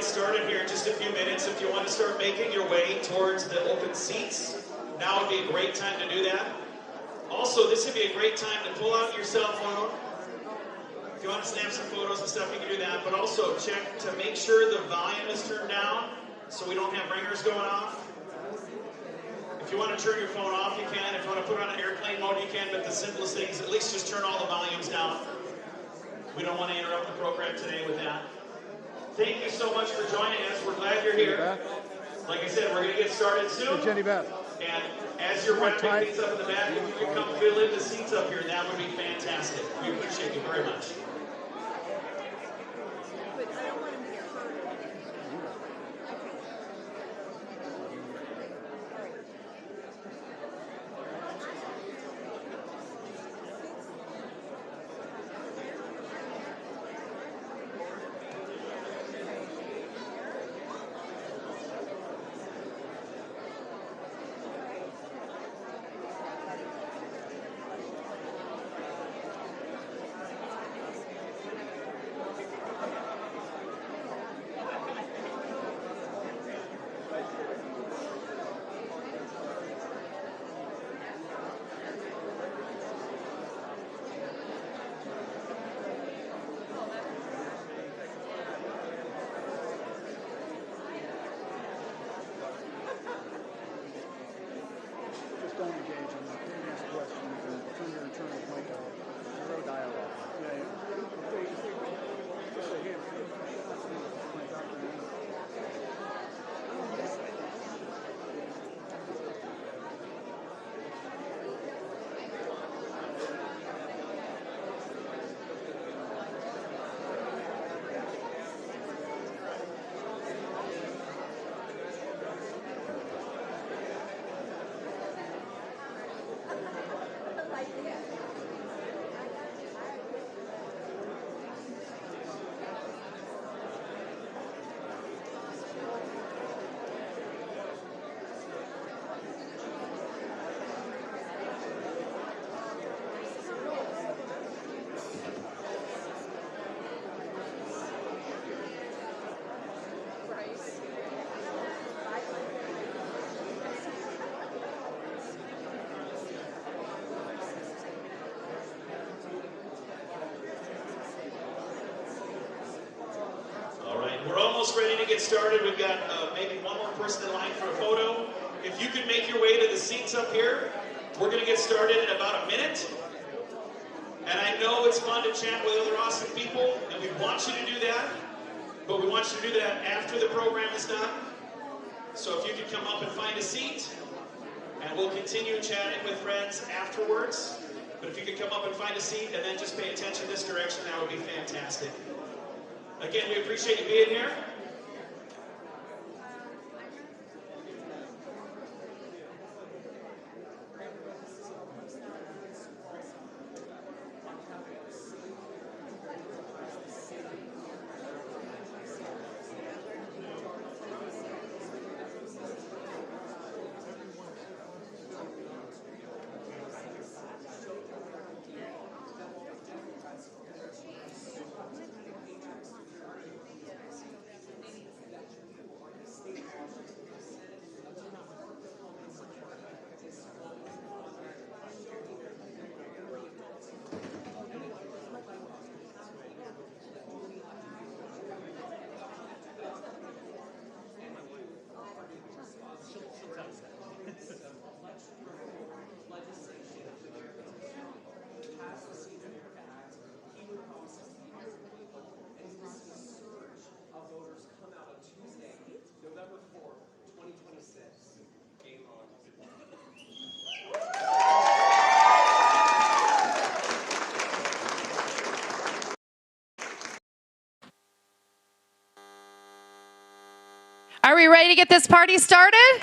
get started here in just a few minutes. If you want to start making your way towards the open seats, now would be a great time to do that. Also, this would be a great time to pull out your cell phone. If you want to snap some photos and stuff, you can do that. But also check to make sure the volume is turned down so we don't have ringers going off. If you want to turn your phone off, you can. If you want to put it on airplane mode, you can. But the simplest thing is at least just turn all the volumes down. We don't want to interrupt the program today with that. Thank you so much for joining us. We're glad you're here. Like I said, we're going to get started soon. Hey, Jenny Beth. And as you're wrapping things up in the back, if you can come fill in the seats up here, that would be fantastic. We appreciate you very much. Don't engage in the previous questions and turn your internal mic on. Zero dialogue. Just a hint. Ready to get started. We've got maybe one more person in line for a photo. If you could make your way to the seats up here, we're going to get started in about a minute. And I know it's fun to chat with other awesome people, and we want you to do that, but we want you to do that after the program is done. So if you could come up and find a seat, and we'll continue chatting with friends afterwards. But if you could come up and find a seat, and then just pay attention this direction, that would be fantastic. Again, we appreciate you being here. Are we ready to get this party started?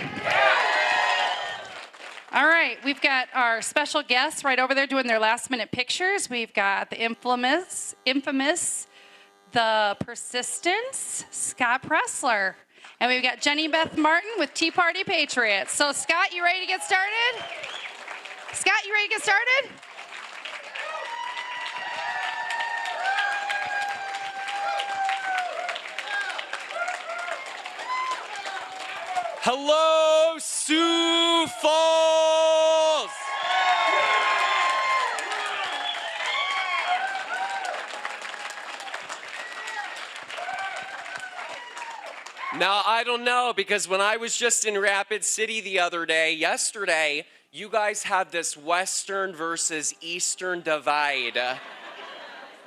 All right, we've got our special guests right over there doing their last-minute pictures. We've got the infamous, the persistence, Scott Presler. And we've got Jenny Beth Martin with Tea Party Patriots. So Scott, you ready to get started? Scott, you ready to get started? Hello, Sioux Falls! Now, I don't know, because when I was just in Rapid City the other day, yesterday, you guys have this Western versus Eastern divide.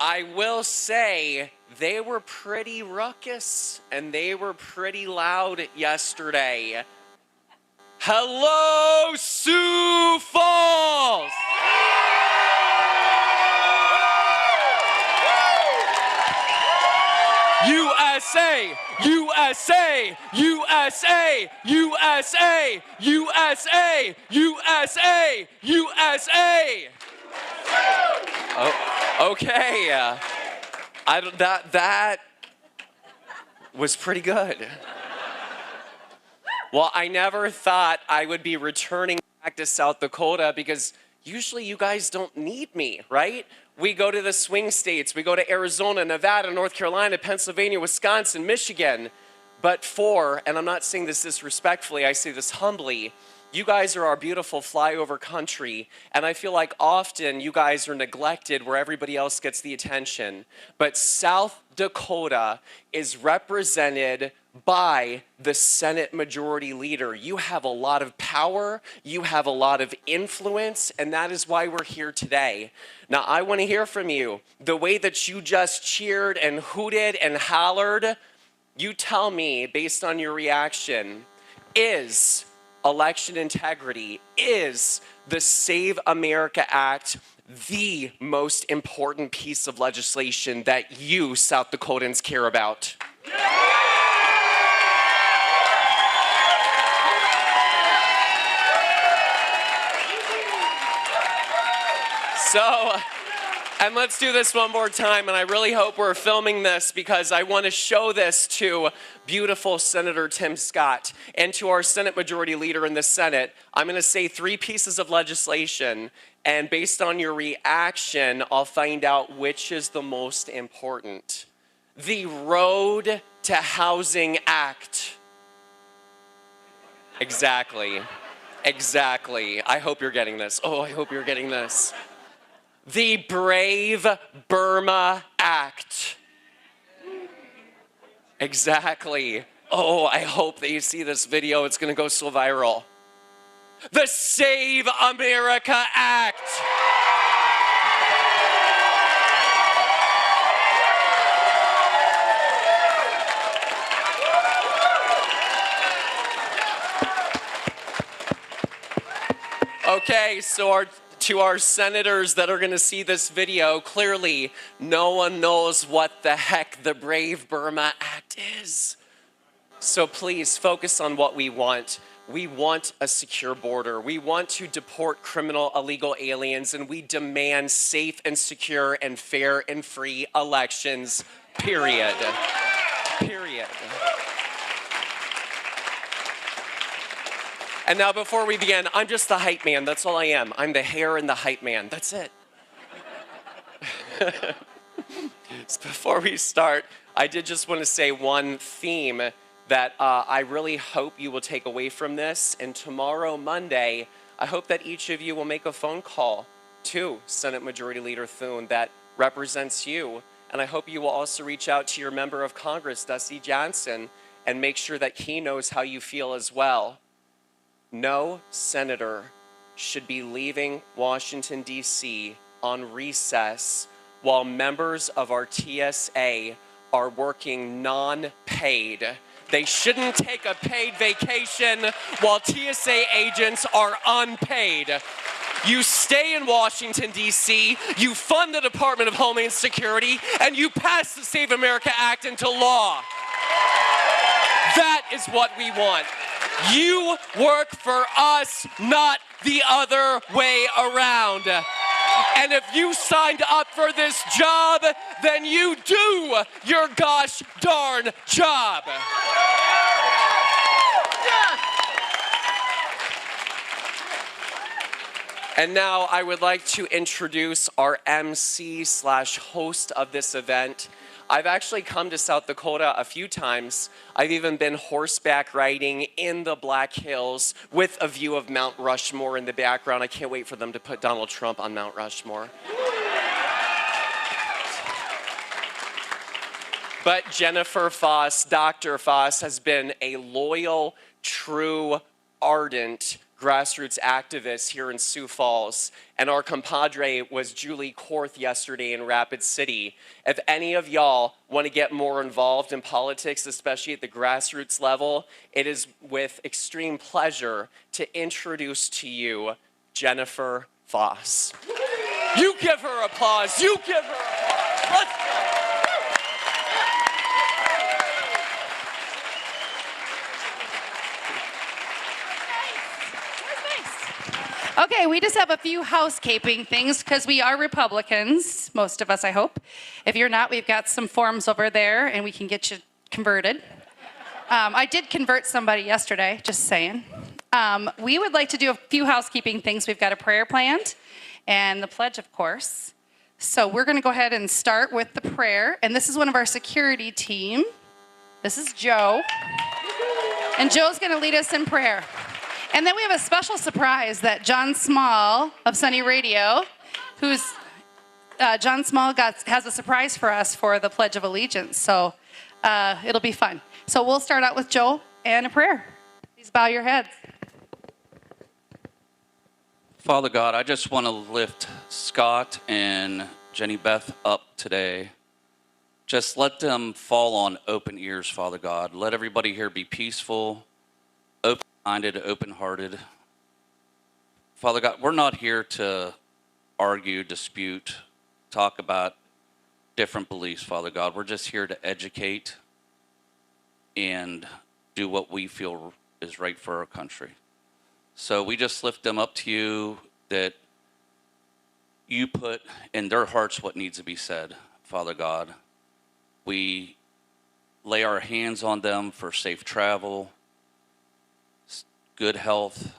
I will say they were pretty ruckus and they were pretty loud yesterday. Hello, Sioux Falls! USA! USA! USA! USA! USA! USA! USA! Oh, okay. That was pretty good. Well, I never thought I would be returning back to South Dakota because usually you guys don't need me, right? We go to the swing states. We go to Arizona, Nevada, North Carolina, Pennsylvania, Wisconsin, Michigan. But and I'm not saying this disrespectfully, I say this humbly, you guys are our beautiful flyover country, and I feel like often you guys are neglected where everybody else gets the attention. But South Dakota is represented by the Senate Majority Leader. You have a lot of power, you have a lot of influence, and that is why we're here today. Now, I want to hear from you. The way that you just cheered and hooted and hollered, you tell me, based on your reaction, is election integrity, is the Save America Act the most important piece of legislation that you South Dakotans care about? So, and let's do this one more time, and I really hope we're filming this because I want to show this to beautiful Senator Tim Scott and to our Senate Majority Leader in the Senate. I'm going to say 3 pieces of legislation, and based on your reaction, I'll find out which is the most important. The Road to Housing Act. Exactly. Exactly. I hope you're getting this. Oh, I hope you're getting this. The Brave Burma Act. Exactly. Oh, I hope that you see this video. It's going to go so viral. The Save America Act. Okay, so to our senators that are going to see this video, clearly no one knows what the heck the Brave Burma Act is. So please focus on what we want. We want a secure border. We want to deport criminal illegal aliens, and we demand safe and secure and fair and free elections, period. Period. And now before we begin, I'm just the hype man. That's all I am. I'm the hair and the hype man. That's it. So before we start, I did just want to say one theme that I really hope you will take away from this. And tomorrow, Monday, I hope that each of you will make a phone call to Senate Majority Leader Thune that represents you. And I hope you will also reach out to your member of Congress, Dusty Johnson, and make sure that he knows how you feel as well. No senator should be leaving Washington, D.C. on recess while members of our TSA are working non-paid. They shouldn't take a paid vacation while TSA agents are unpaid. You stay in Washington, D.C., you fund the Department of Homeland Security, and you pass the Save America Act into law. That is what we want. You work for us, not the other way around. And if you signed up for this job, then you do your gosh darn job. And now I would like to introduce our MC/host of this event. I've actually come to South Dakota a few times. I've even been horseback riding in the Black Hills with a view of Mount Rushmore in the background. I can't wait for them to put Donald Trump on Mount Rushmore. But Jennifer Foss, Dr. Foss, has been a loyal, true, ardent grassroots activist here in Sioux Falls. And our compadre was Julie Korth yesterday in Rapid City. If any of y'all want to get more involved in politics, especially at the grassroots level, it is with extreme pleasure to introduce to you Jennifer Foss. You give her applause. You give her applause. Let's go. Okay, we just have a few housekeeping things because we are Republicans, most of us, I hope. If you're not, we've got some forms over there and we can get you converted. I did convert somebody yesterday, just saying. We would like to do a few housekeeping things. We've got a prayer planned and the pledge, of course. So we're going to go ahead and start with the prayer. And this is one of our security team. This is Joe. And Joe's going to lead us in prayer. And then we have a special surprise that John Small of Sunny Radio, John Small has a surprise for us for the Pledge of Allegiance. So it'll be fun. So we'll start out with Joe and a prayer. Please bow your heads. Father God, I just want to lift Scott and Jenny Beth up today. Just let them fall on open ears, Father God. Let everybody here be peaceful, open-minded, open-hearted. Father God, we're not here to argue, dispute, talk about different beliefs, Father God. We're just here to educate and do what we feel is right for our country. So we just lift them up to you, that you put in their hearts what needs to be said, Father God. We lay our hands on them for safe travel, good health.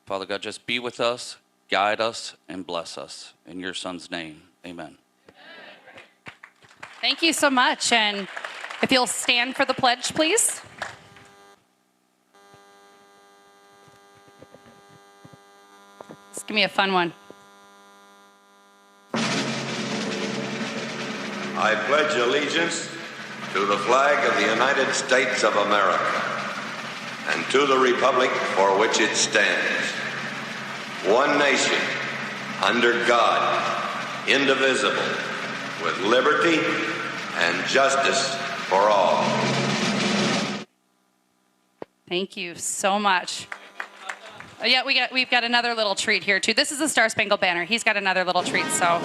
Father God, just be with us, guide us, and bless us. In your Son's name, amen. Thank you so much. And if you'll stand for the pledge, please. Just give me a fun one. I pledge allegiance to the flag of the United States of America and to the republic for which it stands, one nation, under God, indivisible, with liberty and justice for all. Thank you so much. Oh, yeah, we've got another little treat here too. This is the Star Spangled Banner. He's got another little treat, so.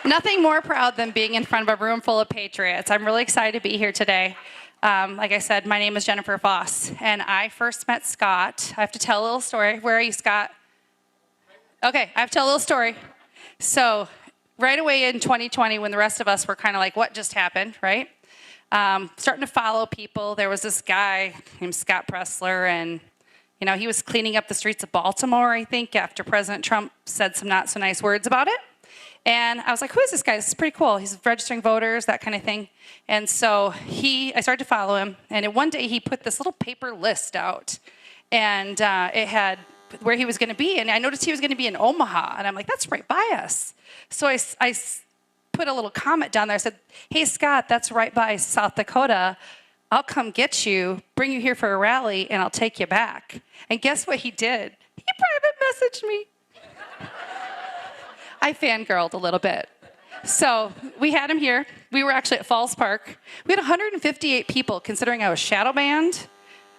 Nothing more proud than being in front of a room full of patriots. I'm really excited to be here today. Like I said, my name is Jennifer Voss, and I first met Scott. I have to tell a little story. Where are you, Scott? Okay, I have to tell a little story. So right away in 2020, when the rest of us were kind of like, what just happened, right? Starting to follow people. There was this guy named Scott Presler, and he was cleaning up the streets of Baltimore, I think, after President Trump said some not so nice words about it. And I was like, who is this guy? This is pretty cool. He's registering voters, that kind of thing. And so I started to follow him. And one day he put this little paper list out. And it had where he was going to be. And I noticed he was going to be in Omaha. And I'm like, that's right by us. So I put a little comment down there. I said, hey, Scott, that's right by South Dakota. I'll come get you, bring you here for a rally, and I'll take you back. And guess what he did? He private messaged me. I fangirled a little bit. So we had him here. We were actually at Falls Park. We had 158 people, considering I was shadow banned.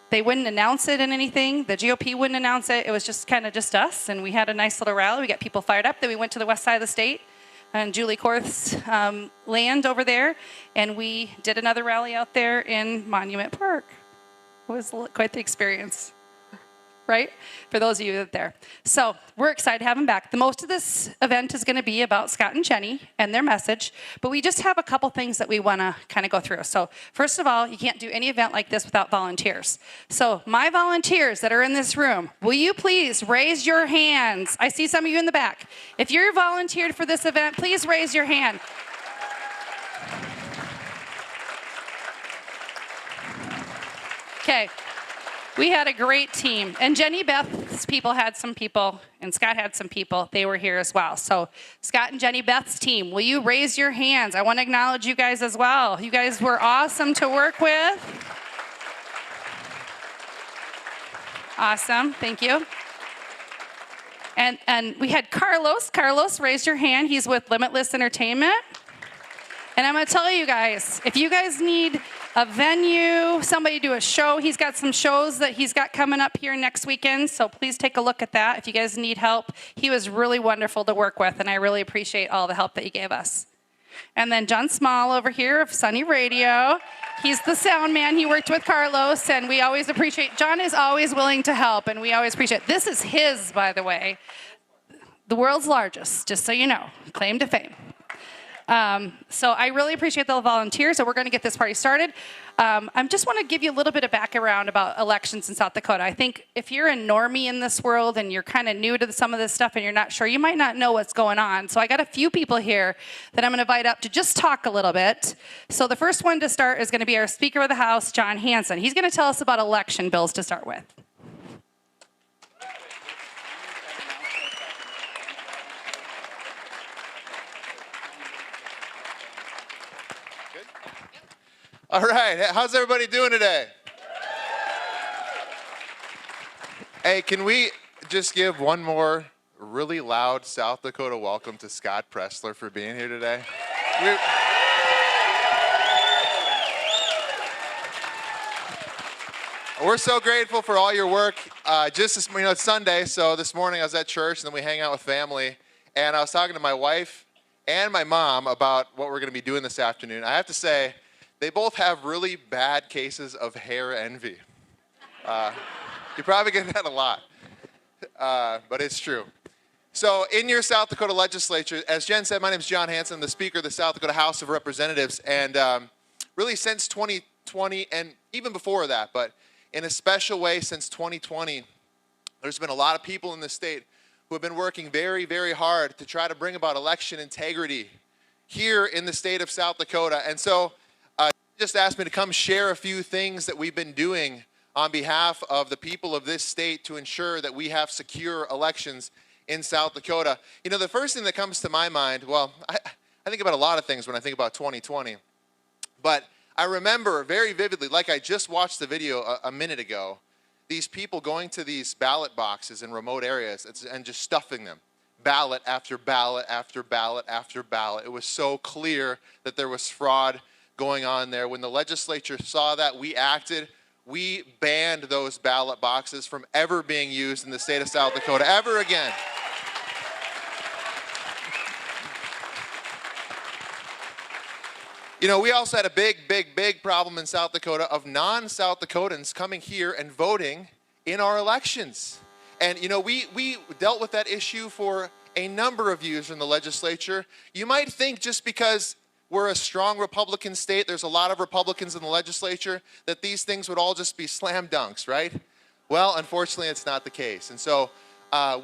They wouldn't announce it in anything. The GOP wouldn't announce it. It was just kind of just us, and we had a nice little rally. We got people fired up. Then we went to the west side of the state on Julie Korth's land over there, and we did another rally out there in Monument Park. It was quite the experience, right? For those of you that are there. So we're excited to have him back. The most of this event is going to be about Scott and Jenny and their message, but we just have a couple things that we want to kind of go through. So first of all, you can't do any event like this without volunteers. So my volunteers that are in this room, will you please raise your hands? I see some of you in the back. If you're volunteered for this event, please raise your hand. Okay. We had a great team. And Jenny Beth's people had some people, and Scott had some people. They were here as well. So Scott and Jenny Beth's team, will you raise your hands? I want to acknowledge you guys as well. You guys were awesome to work with. Awesome. Thank you. And we had Carlos. Carlos, raise your hand. He's with Limitless Entertainment. And I'm going to tell you guys, if you guys need a venue, somebody do a show, he's got some shows that he's got coming up here next weekend, so please take a look at that if you guys need help. He was really wonderful to work with, and I really appreciate all the help that he gave us. And then John Small over here of Sunny Radio. He's the sound man. He worked with Carlos, and we always appreciate, John is always willing to help, and we always appreciate, this is his, by the way, the world's largest, just so you know, claim to fame. So I really appreciate the volunteers, so we're going to get this party started. I just want to give you a little bit of background about elections in South Dakota. I think if you're a normie in this world and you're kind of new to some of this stuff and you're not sure, you might not know what's going on. So I got a few people here that I'm going to invite up to just talk a little bit. So the first one to start is going to be our Speaker of the House, John Hanson. He's going to tell us about election bills to start with. All right, how's everybody doing today? Hey, can we just give one more really loud South Dakota welcome to Scott Presler for being here today? We're so grateful for all your work. It's Sunday, so this morning I was at church, and then we hang out with family, and I was talking to my wife and my mom about what we're going to be doing this afternoon. I have to say, they both have really bad cases of hair envy. You probably get that a lot, but it's true. So in your South Dakota legislature, as Jen said, my name is John Hanson. I'm the Speaker of the South Dakota House of Representatives. And really since 2020, and even before that, but in a special way since 2020, there's been a lot of people in the state who have been working very, very hard to try to bring about election integrity here in the state of South Dakota. And so just asked me to come share a few things that we've been doing on behalf of the people of this state to ensure that we have secure elections in South Dakota. You know, the first thing that comes to my mind, well, I think about a lot of things when I think about 2020, but I remember very vividly, like I just watched the video a minute ago, these people going to these ballot boxes in remote areas and just stuffing them. Ballot after ballot after ballot after ballot. It was so clear that there was fraud going on there. When the legislature saw that, we acted. We banned those ballot boxes from ever being used in the state of South Dakota, ever again. You know, we also had a big problem in South Dakota of non-South Dakotans coming here and voting in our elections. And, you know, we dealt with that issue for a number of years in the legislature. You might think just because we're a strong Republican state, there's a lot of Republicans in the legislature, that these things would all just be slam dunks, right? Well, unfortunately, it's not the case. And so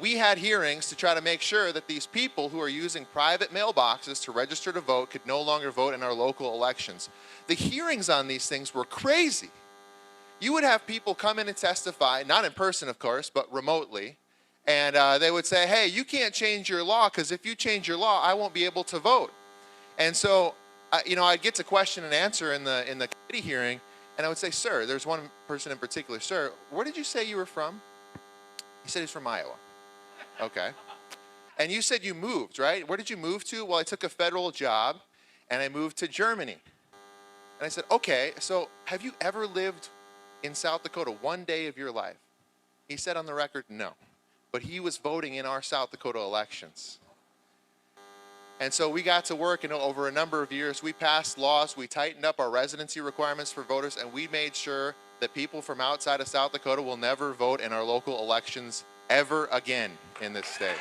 we had hearings to try to make sure that these people who are using private mailboxes to register to vote could no longer vote in our local elections. The hearings on these things were crazy. You would have people come in and testify, not in person, of course, but remotely, and they would say, hey, you can't change your law, because if you change your law, I won't be able to vote. And so, you know, I'd get to question and answer in the committee hearing, and I would say, sir, there's one person in particular, sir, where did you say you were from? He said he's from Iowa. Okay. And you said you moved, right? Where did you move to? Well, I took a federal job, and I moved to Germany. And I said, okay, so have you ever lived in South Dakota one day of your life? He said on the record, no. But he was voting in our South Dakota elections. And so we got to work, and over a number of years, we passed laws, we tightened up our residency requirements for voters, and we made sure that people from outside of South Dakota will never vote in our local elections ever again in this state.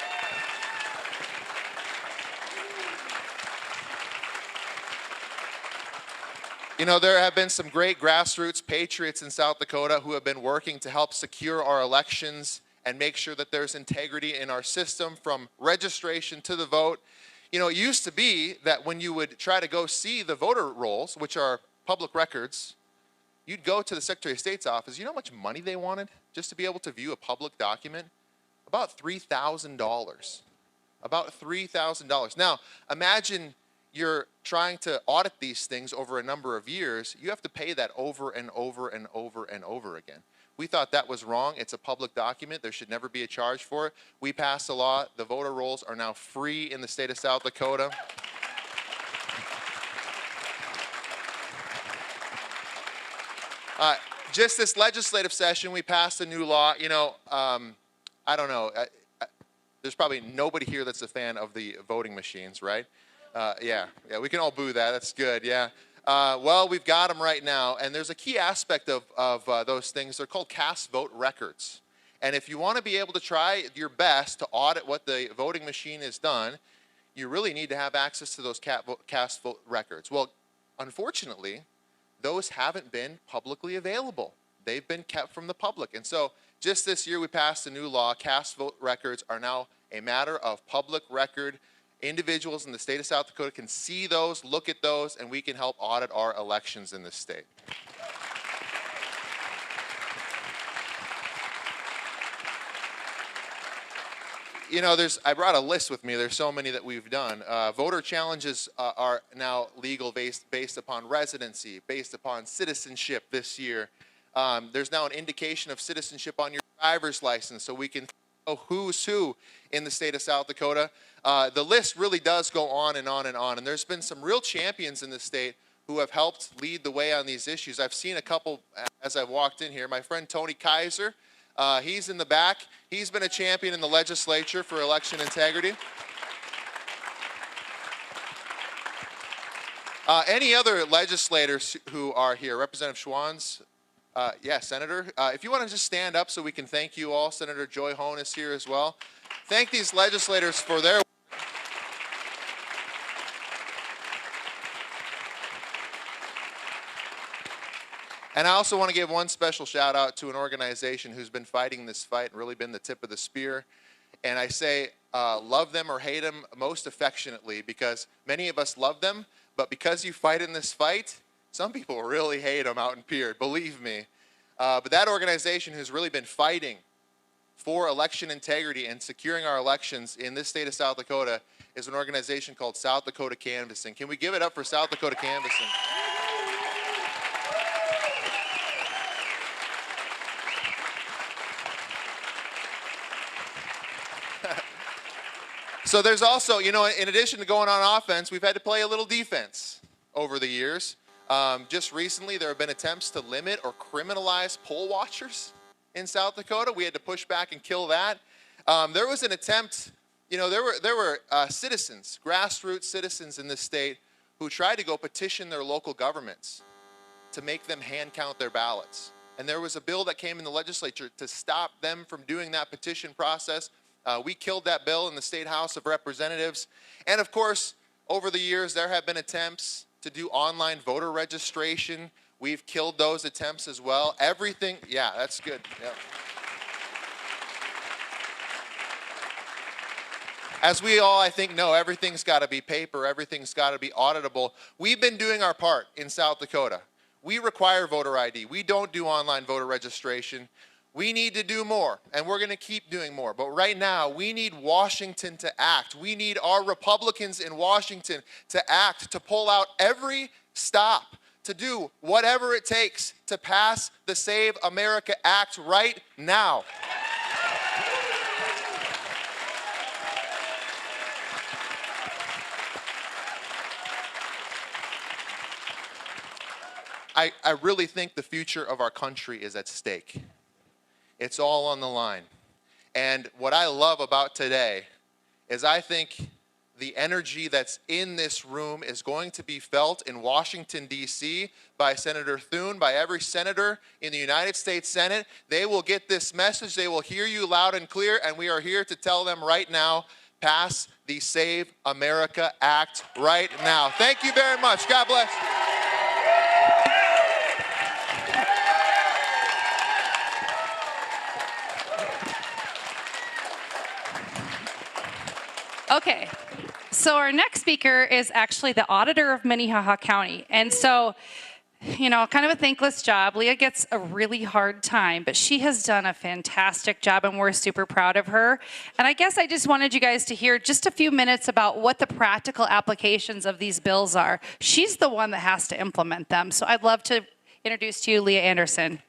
You know, there have been some great grassroots patriots in South Dakota who have been working to help secure our elections and make sure that there's integrity in our system from registration to the vote. You know, it used to be that when you would try to go see the voter rolls, which are public records, you'd go to the Secretary of State's office. You know how much money they wanted just to be able to view a public document? About $3,000. About $3,000. Now, imagine you're trying to audit these things over a number of years. You have to pay that over and over and over and over again. We thought that was wrong. It's a public document. There should never be a charge for it. We passed a law. The voter rolls are now free in the state of South Dakota. Just this legislative session, we passed a new law. You know, I don't know. There's probably nobody here that's a fan of the voting machines, right? Yeah, we can all boo that. That's good, yeah. Well, we've got them right now, and there's a key aspect of those things. They're called cast vote records. And if you want to be able to try your best to audit what the voting machine has done, you really need to have access to those cast vote records. Well, unfortunately, those haven't been publicly available. They've been kept from the public. And so just this year we passed a new law. Cast vote records are now a matter of public record. Individuals in the state of South Dakota can see those, look at those, and we can help audit our elections in this state. You know, I brought a list with me. There's so many that we've done. Voter challenges are now legal based upon residency, based upon citizenship this year. There's now an indication of citizenship on your driver's license, so we can know who's who in the state of South Dakota. The list really does go on and on and on. And there's been some real champions in the state who have helped lead the way on these issues. I've seen a couple as I've walked in here. My friend Tony Kaiser, he's in the back. He's been a champion in the legislature for election integrity. Any other legislators who are here? Representative Schwann's? Yeah, Senator. If you want to just stand up so we can thank you all. Senator Joy Hone is here as well. Thank these legislators for their work. And I also want to give one special shout out to an organization who's been fighting this fight and really been the tip of the spear. And I say love them or hate them most affectionately, because many of us love them, but because you fight in this fight, some people really hate them out in Peard, believe me. But that organization who's really been fighting for election integrity and securing our elections in this state of South Dakota is an organization called South Dakota Canvassing. Can we give it up for South Dakota Canvassing? So there's also, you know, in addition to going on offense, we've had to play a little defense over the years. Just recently, there have been attempts to limit or criminalize poll watchers in South Dakota. We had to push back and kill that. There was an attempt, you know, there were citizens, grassroots citizens in this state who tried to go petition their local governments to make them hand count their ballots. And there was a bill that came in the legislature to stop them from doing that petition process. We killed that bill in the State House of Representatives. And of course, over the years, there have been attempts to do online voter registration. We've killed those attempts as well. Everything, yeah, that's good. Yeah. As we all, I think, know, everything's got to be paper, everything's got to be auditable. We've been doing our part in South Dakota. We require voter ID. We don't do online voter registration. We need to do more, and we're going to keep doing more. But right now, we need Washington to act. We need our Republicans in Washington to act, to pull out every stop, to do whatever it takes to pass the Save America Act right now. I really think the future of our country is at stake. It's all on the line. And what I love about today is I think the energy that's in this room is going to be felt in Washington, D.C. by Senator Thune, by every senator in the United States Senate. They will get this message. They will hear you loud and clear, and we are here to tell them right now, pass the Save America Act right now. Thank you very much. God bless you. Okay, so our next speaker is actually the Auditor of Minnehaha County. And so, you know, kind of a thankless job. Leah gets a really hard time, but she has done a fantastic job, and we're super proud of her. And I guess I just wanted you guys to hear just a few minutes about what the practical applications of these bills are. She's the one that has to implement them. So I'd love to introduce to you Leah Anderson.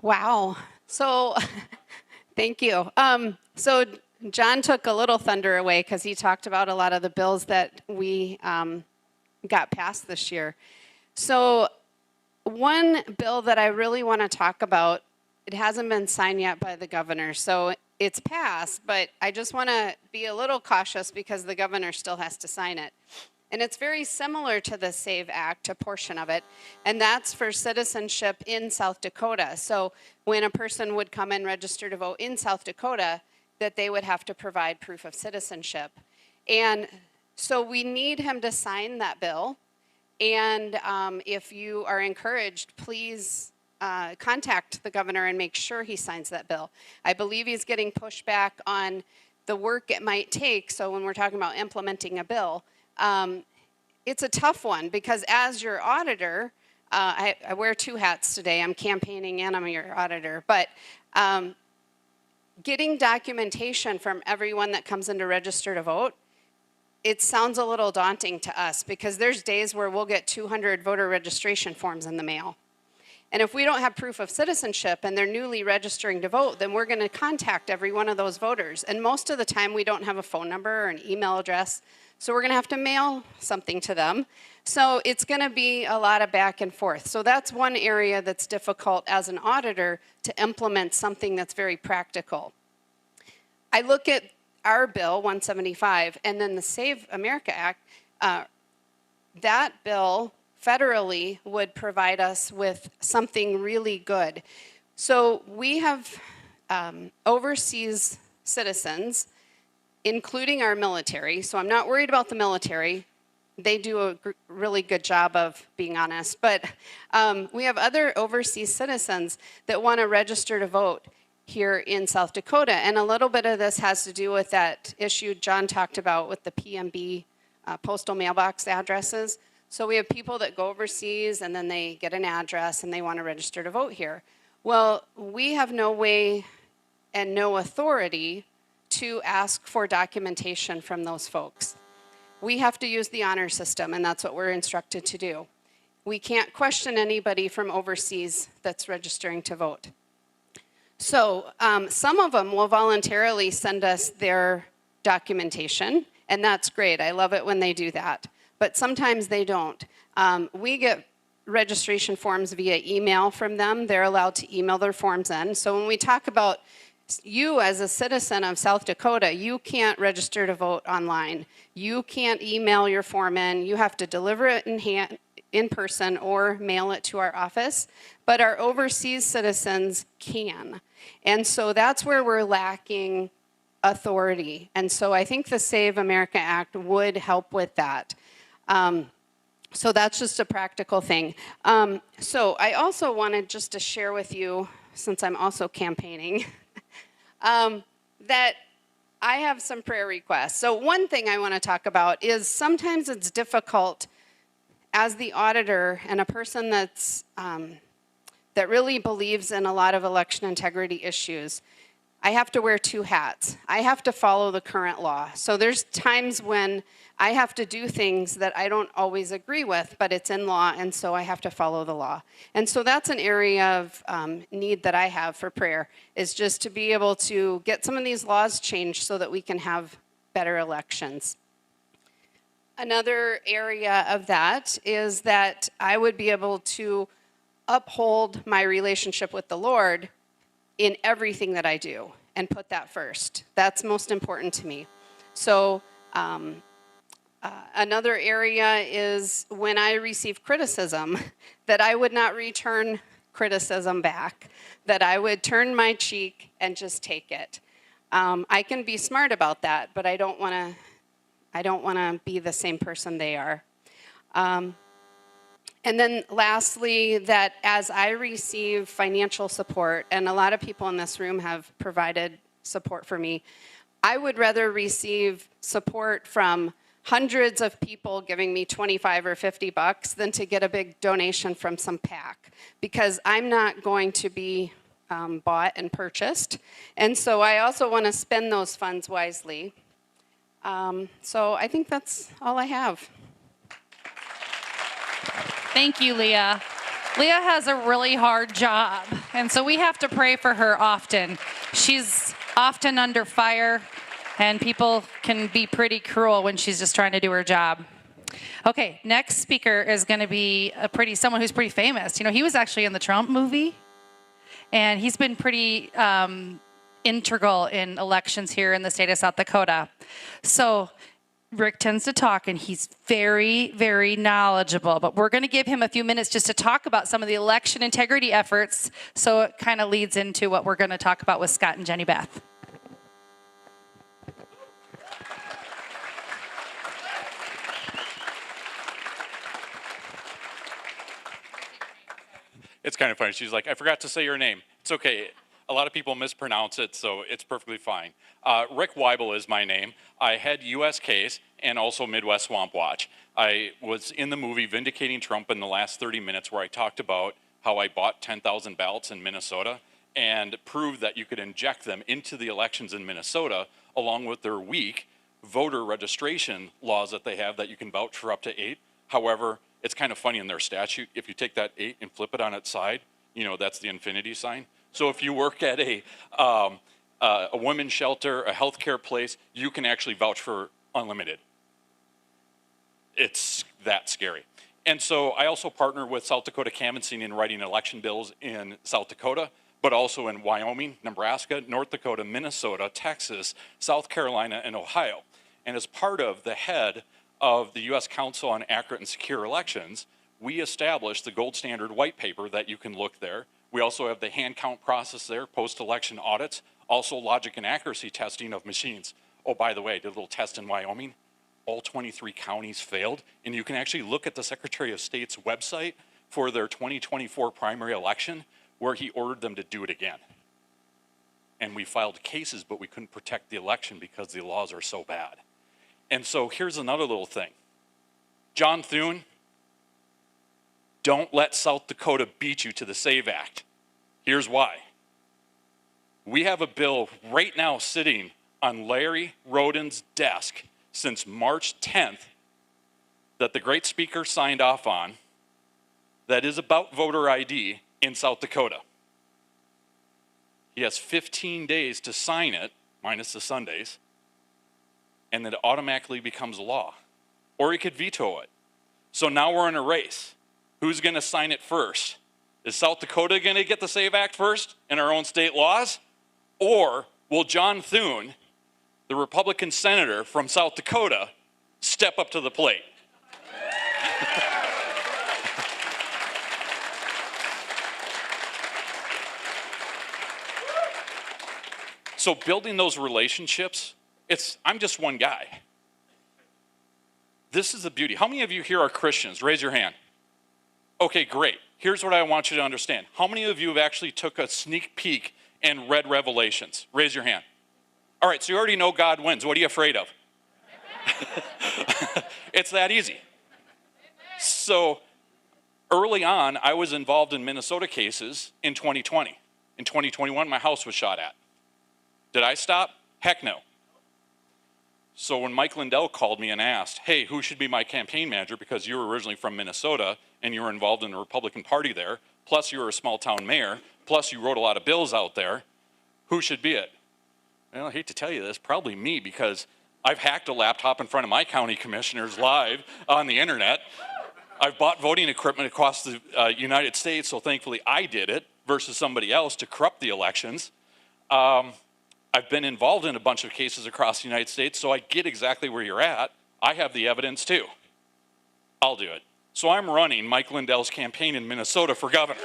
Wow. So thank you. So John took a little thunder away because he talked about a lot of the bills that we got passed this year. So one bill that I really want to talk about, it hasn't been signed yet by the governor. So it's passed, but I just want to be a little cautious because the governor still has to sign it. And it's very similar to the SAVE Act, a portion of it, and that's for citizenship in South Dakota. So when a person would come and register to vote in South Dakota, that they would have to provide proof of citizenship. And so we need him to sign that bill. And if you are encouraged, please contact the governor and make sure he signs that bill. I believe he's getting pushback on the work it might take. So when we're talking about implementing a bill, it's a tough one because as your auditor, I wear two hats today. I'm campaigning and I'm your auditor. But getting documentation from everyone that comes in to register to vote, it sounds a little daunting to us because there's days where we'll get 200 voter registration forms in the mail. And if we don't have proof of citizenship and they're newly registering to vote, then we're going to contact every one of those voters. And most of the time we don't have a phone number or an email address. So we're going to have to mail something to them. So it's going to be a lot of back and forth. So that's one area that's difficult as an auditor to implement something that's very practical. I look at our bill, 175, and then the Save America Act. That bill federally would provide us with something really good. So we have overseas citizens, including our military. So I'm not worried about the military. They do a really good job of being honest. But we have other overseas citizens that want to register to vote here in South Dakota. And a little bit of this has to do with that issue John talked about with the PMB postal mailbox addresses. So we have people that go overseas and then they get an address and they want to register to vote here. Well, we have no way and no authority to ask for documentation from those folks. We have to use the honor system, and that's what we're instructed to do. We can't question anybody from overseas that's registering to vote. So some of them will voluntarily send us their documentation, and that's great. I love it when they do that. But sometimes they don't. We get registration forms via email from them. They're allowed to email their forms in. So when we talk about you as a citizen of South Dakota, you can't register to vote online. You can't email your form in. You have to deliver it in person or mail it to our office. But our overseas citizens can. And so that's where we're lacking authority. And so I think the Save America Act would help with that. So that's just a practical thing. So I also wanted just to share with you, since I'm also campaigning, that I have some prayer requests. So one thing I want to talk about is sometimes it's difficult as the auditor and a person that's that really believes in a lot of election integrity issues. I have to wear two hats. I have to follow the current law. So there's times when I have to do things that I don't always agree with, but it's in law, and so I have to follow the law. And so that's an area of need that I have for prayer, is just to be able to get some of these laws changed so that we can have better elections. Another area of that is that I would be able to uphold my relationship with the Lord in everything that I do and put that first. That's most important to me. So another area is when I receive criticism, that I would not return criticism back, that I would turn my cheek and just take it. I can be smart about that, but I don't want to be the same person they are. And then lastly, that as I receive financial support, and a lot of people in this room have provided support for me, I would rather receive support from hundreds of people giving me 25 or 50 bucks than to get a big donation from some PAC, because I'm not going to be bought and purchased. And so I also want to spend those funds wisely. So I think that's all I have. Thank you, Leah. Leah has a really hard job, and so we have to pray for her often. She's often under fire, and people can be pretty cruel when she's just trying to do her job. Okay, next speaker is going to be someone who's pretty famous. You know, he was actually in the Trump movie, and he's been pretty integral in elections here in the state of South Dakota. So Rick tends to talk, and he's very, very knowledgeable, but we're going to give him a few minutes just to talk about some of the election integrity efforts, so it kind of leads into what we're going to talk about with Scott and Jenny Beth. It's kind of funny. She's like, I forgot to say your name. It's okay. A lot of people mispronounce it, so it's perfectly fine. Rick Weibel is my name. I head U.S. Case and also Midwest Swamp Watch. I was in the movie Vindicating Trump in the last 30 minutes, where I talked about how I bought 10,000 ballots in Minnesota and proved that you could inject them into the elections in Minnesota, along with their weak voter registration laws that they have that you can vouch for up to 8. However, it's kind of funny in their statute. If you take that 8 and flip it on its side, you know, that's the infinity sign. So if you work at a women's shelter, a healthcare place, you can actually vouch for unlimited. It's that scary. And so I also partner with South Dakota canvassing in writing election bills in South Dakota, but also in Wyoming, Nebraska, North Dakota, Minnesota, Texas, South Carolina, and Ohio. And as part of the head of the U.S. Council on Accurate and Secure Elections, we established the gold standard white paper that you can look there. We also have the hand count process there, post-election audits, also logic and accuracy testing of machines. Oh, by the way, I did a little test in Wyoming. All 23 counties failed, and you can actually look at the Secretary of State's website for their 2024 primary election, where he ordered them to do it again. And we filed cases, but we couldn't protect the election because the laws are so bad. And so here's another little thing. John Thune, don't let South Dakota beat you to the SAVE Act. Here's why. We have a bill right now sitting on Larry Roden's desk since March 10th that the great speaker signed off on that is about voter ID in South Dakota. He has 15 days to sign it, minus the Sundays, and then it automatically becomes law. Or he could veto it. So now we're in a race. Who's going to sign it first? Is South Dakota going to get the SAVE Act first in our own state laws? Or will John Thune, the Republican senator from South Dakota, step up to the plate? So building those relationships, I'm just one guy. This is the beauty. How many of you here are Christians? Raise your hand. Okay, great. Here's what I want you to understand. How many of you have actually took a sneak peek and read Revelations? Raise your hand. All right, so you already know God wins. What are you afraid of? It's that easy. So early on, I was involved in Minnesota cases in 2020. In 2021, my house was shot at. Did I stop? Heck no. So when Mike Lindell called me and asked, hey, who should be my campaign manager, because you were originally from Minnesota and you were involved in the Republican Party there, plus you were a small town mayor, plus you wrote a lot of bills out there, who should be it? Well, I hate to tell you this, probably me, because I've hacked a laptop in front of my county commissioners live on the internet. I've bought voting equipment across the United States, so thankfully I did it versus somebody else to corrupt the elections. I've been involved in a bunch of cases across the United States, so I get exactly where you're at. I have the evidence too. I'll do it. So I'm running Mike Lindell's campaign in Minnesota for governor.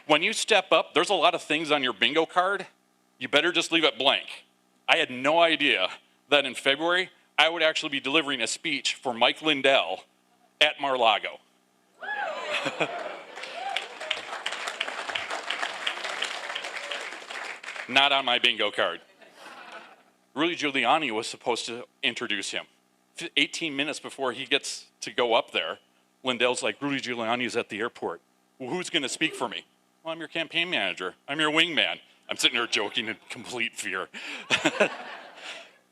When you step up, there's a lot of things on your bingo card. You better just leave it blank. I had no idea that in February, I would actually be delivering a speech for Mike Lindell at Mar-a-Lago. Not on my bingo card. Rudy Giuliani was supposed to introduce him. 18 minutes before he gets to go up there, Lindell's like, Rudy Giuliani is at the airport. Well, who's going to speak for me? Well, I'm your campaign manager. I'm your wingman. I'm sitting there joking in complete fear.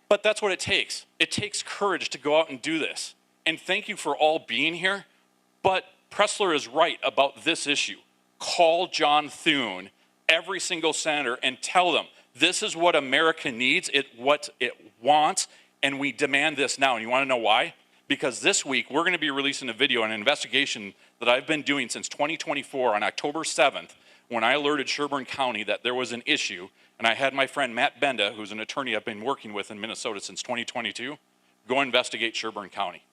But that's what it takes. It takes courage to go out and do this. And thank you for all being here. But Presler is right about this issue. Call John Thune, every single senator, and tell them this is what America needs, what it wants, and we demand this now. And you want to know why? Because this week we're going to be releasing a video on an investigation that I've been doing since 2024 on October 7th, when I alerted Sherburne County that there was an issue, and I had my friend Matt Benda, who's an attorney I've been working with in Minnesota since 2022, go investigate Sherburne County.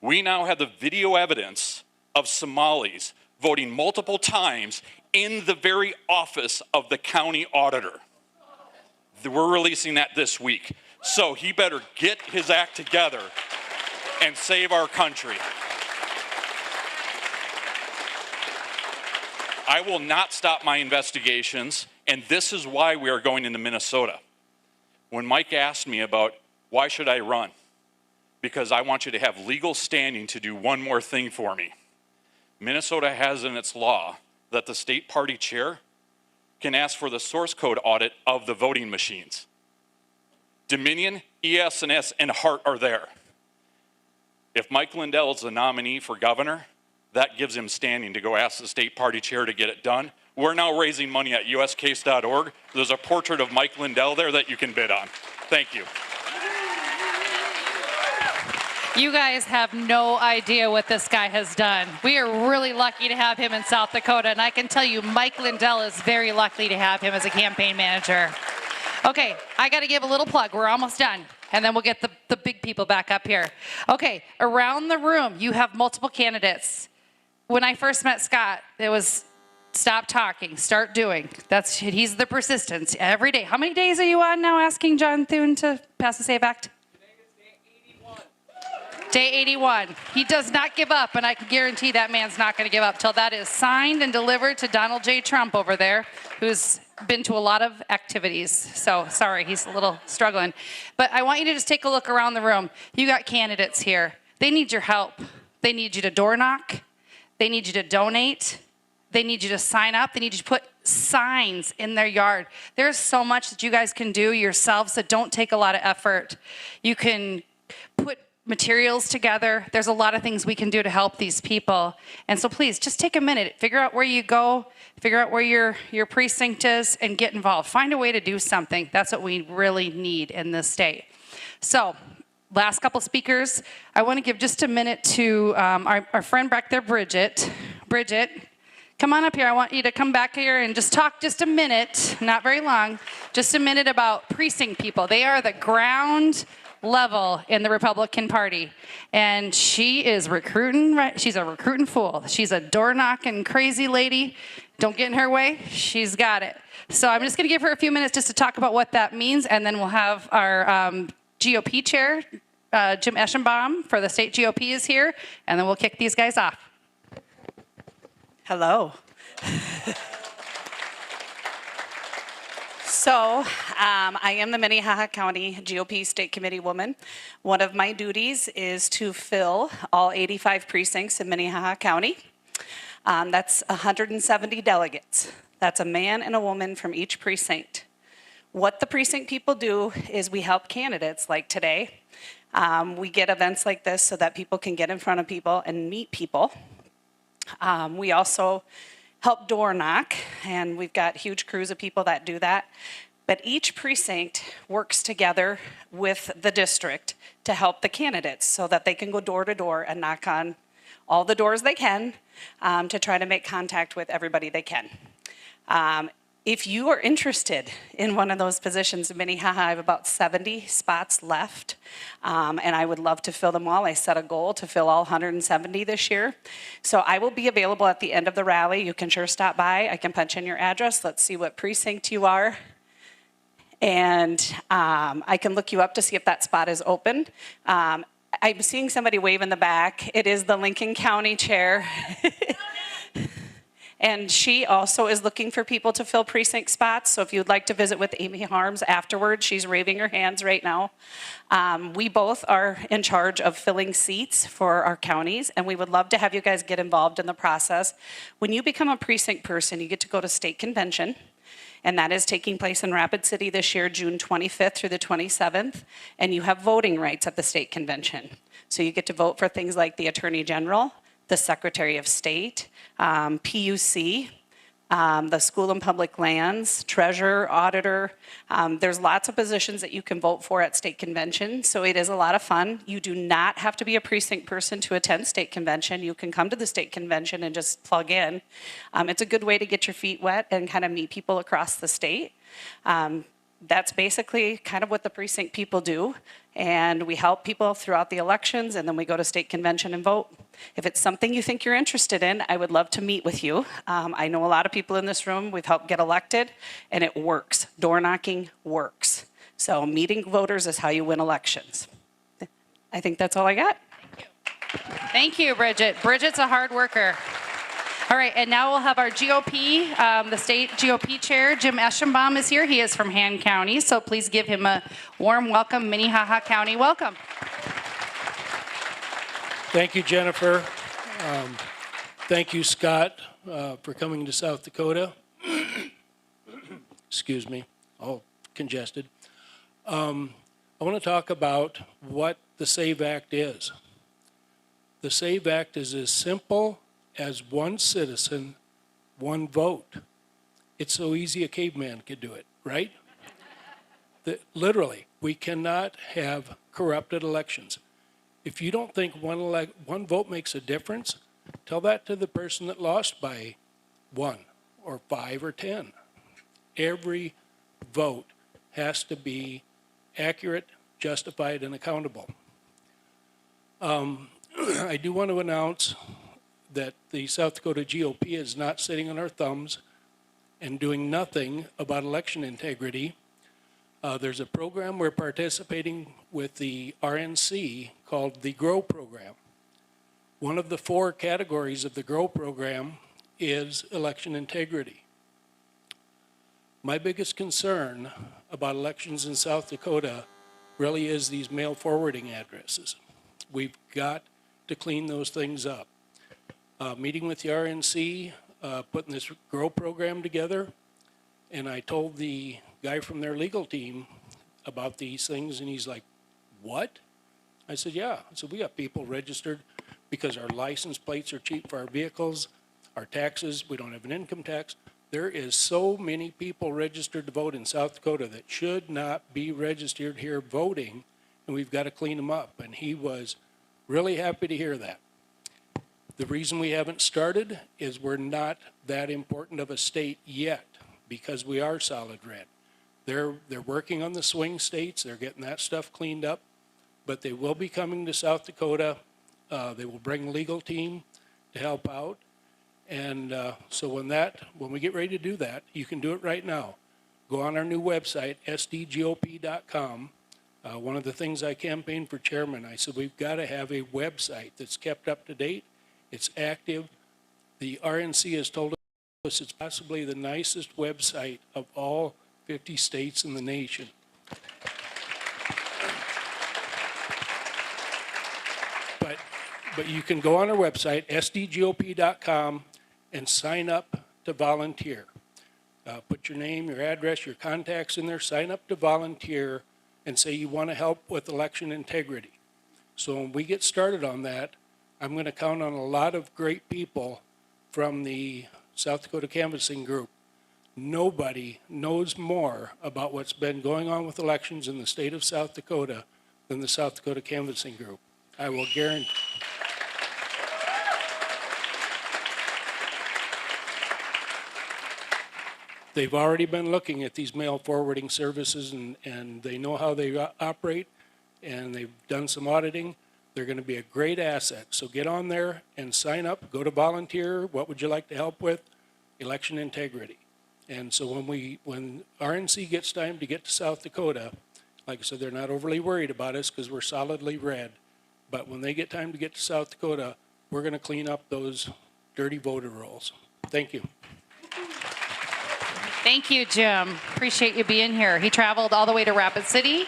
We now have the video evidence of Somalis voting multiple times in the very office of the county auditor. We're releasing that this week. So he better get his act together and save our country. I will not stop my investigations, and this is why we are going into Minnesota. When Mike asked me about why should I run, because I want you to have legal standing to do one more thing for me. Minnesota has in its law that the state party chair can ask for the source code audit of the voting machines. Dominion, ES&S, and Hart are there. If Mike Lindell is the nominee for governor, that gives him standing to go ask the state party chair to get it done. We're now raising money at uscase.org. There's a portrait of Mike Lindell there that you can bid on. Thank you. You guys have no idea what this guy has done. We are really lucky to have him in South Dakota, and I can tell you Mike Lindell is very lucky to have him as a campaign manager. Okay, I got to give a little plug. We're almost done, and then we'll get the big people back up here. Okay, around the room, you have multiple candidates. When I first met Scott, it was stop talking, start doing. He's the persistence every day. How many days are you on now asking John Thune to pass the SAVE Act? Day 81. He does not give up, and I can guarantee that man's not going to give up till that is signed and delivered to Donald J. Trump over there, who's been to a lot of activities. So, sorry, he's a little struggling. But I want you to just take a look around the room. You got candidates here. They need your help. They need you to door knock. They need you to donate. They need you to sign up. They need you to put signs in their yard. There's so much that you guys can do yourselves that don't take a lot of effort. You can put materials together. There's a lot of things we can do to help these people. And so please, just take a minute, figure out where you go, figure out where your precinct is, and get involved. Find a way to do something. That's what we really need in this state. So, last couple speakers, I want to give just a minute to our friend back there, Bridget. Bridget, come on up here. I want you to come back here and just talk just a minute, not very long, just a minute about precinct people. They are the ground level in the Republican Party. And she is recruiting, right? She's a recruiting fool. She's a door-knocking crazy lady. Don't get in her way. She's got it. So I'm just going to give her a few minutes just to talk about what that means, and then we'll have our GOP chair, Jim Eschenbaum, for the state GOP is here, and then we'll kick these guys off. Hello. So, I am the Minnehaha County GOP State Committee woman. One of my duties is to fill all 85 precincts in Minnehaha County. That's 170 delegates. That's a man and a woman from each precinct. What the precinct people do is we help candidates like today. We get events like this so that people can get in front of people and meet people. We also help door knock, and we've got huge crews of people that do that. But each precinct works together with the district to help the candidates so that they can go door to door and knock on all the doors they can to try to make contact with everybody they can. If you are interested in one of those positions in Minnehaha, I have about 70 spots left, and I would love to fill them all. I set a goal to fill all 170 this year. So I will be available at the end of the rally. You can sure stop by. I can punch in your address. Let's see what precinct you are. And I can look you up to see if that spot is open. I'm seeing somebody wave in the back. It is the Lincoln County chair. And she also is looking for people to fill precinct spots. So if you'd like to visit with Amy Harms afterwards, she's waving her hands right now. We both are in charge of filling seats for our counties, and we would love to have you guys get involved in the process. When you become a precinct person, you get to go to state convention, and that is taking place in Rapid City this year, June 25th through the 27th, and you have voting rights at the state convention. So you get to vote for things like the Attorney General, the Secretary of State, PUC, the School and Public Lands, Treasurer, Auditor. There's lots of positions that you can vote for at state convention, so it is a lot of fun. You do not have to be a precinct person to attend state convention. You can come to the state convention and just plug in. It's a good way to get your feet wet and kind of meet people across the state. That's basically kind of what the precinct people do, and we help people throughout the elections, and then we go to state convention and vote. If it's something you think you're interested in, I would love to meet with you. I know a lot of people in this room. We've helped get elected, and it works. Door knocking works. So meeting voters is how you win elections. I think that's all I got. Thank you, Bridget. Bridget's a hard worker. All right, and now we'll have our GOP, the state GOP chair, Jim Eschenbaum is here. He is from Han County, so please give him a warm welcome, Minnehaha County welcome. Thank you, Jennifer. Thank you, Scott, for coming to South Dakota. Excuse me, all congested. I want to talk about what the SAVE Act is. The SAVE Act is as simple as one citizen, one vote. It's so easy a caveman could do it, right? Literally, we cannot have corrupted elections. If you don't think one vote makes a difference, tell that to the person that lost by 1 or 5 or 10. Every vote has to be accurate, justified, and accountable. I do want to announce that the South Dakota GOP is not sitting on our thumbs and doing nothing about election integrity. There's a program we're participating with the RNC called the GROW program. One of the 4 categories of the GROW program is election integrity. My biggest concern about elections in South Dakota really is these mail forwarding addresses. We've got to clean those things up. Meeting with the RNC, putting this GROW program together, and I told the guy from their legal team about these things, and he's like, what? I said, yeah. I said, we got people registered because our license plates are cheap for our vehicles, our taxes, we don't have an income tax. There is so many people registered to vote in South Dakota that should not be registered here voting, and we've got to clean them up. And he was really happy to hear that. The reason we haven't started is we're not that important of a state yet because we are solid red. They're working on the swing states. They're getting that stuff cleaned up, but they will be coming to South Dakota. They will bring a legal team to help out. And so when we get ready to do that, you can do it right now. Go on our new website, sdgop.com. One of the things I campaigned for chairman, I said, we've got to have a website that's kept up to date. It's active. The RNC has told us it's possibly the nicest website of all 50 states in the nation. But you can go on our website, sdgop.com, and sign up to volunteer. Put your name, your address, your contacts in there, sign up to volunteer, and say you want to help with election integrity. So when we get started on that, I'm going to count on a lot of great people from the South Dakota Canvassing Group. Nobody knows more about what's been going on with elections in the state of South Dakota than the South Dakota Canvassing Group. I will guarantee. They've already been looking at these mail forwarding services and they know how they operate, and they've done some auditing. They're going to be a great asset. So get on there and sign up. Go to volunteer. What would you like to help with? Election integrity. And so when RNC gets time to get to South Dakota, like I said, they're not overly worried about us because we're solidly red. But when they get time to get to South Dakota, we're going to clean up those dirty voter rolls. Thank you. Thank you, Jim. Appreciate you being here. He traveled all the way to Rapid City.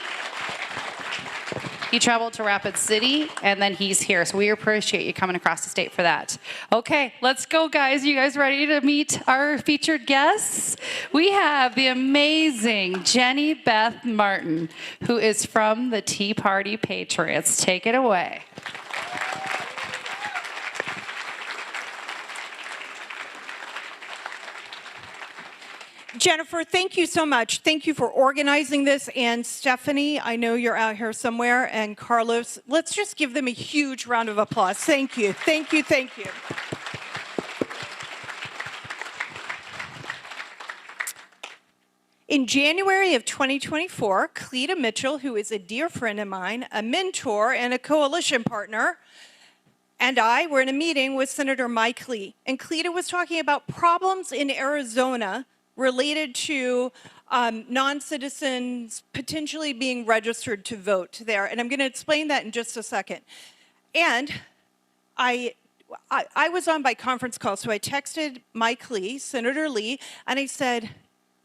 And then he's here. So we appreciate you coming across the state for that. Okay, let's go, guys. You guys ready to meet our featured guests? We have the amazing Jenny Beth Martin, who is from the Tea Party Patriots. Take it away. Jennifer, thank you so much. Thank you for organizing this. And Stephanie, I know you're out here somewhere. And Carlos, let's just give them a huge round of applause. Thank you. Thank you. Thank you. In January of 2024, Cleta Mitchell, who is a dear friend of mine, a mentor and a coalition partner, and I were in a meeting with Senator Mike Lee. And Cleta was talking about problems in Arizona related to non-citizens potentially being registered to vote there. And I'm going to explain that in just a second. And I was on by conference call, so I texted Mike Lee, Senator Lee, and I said,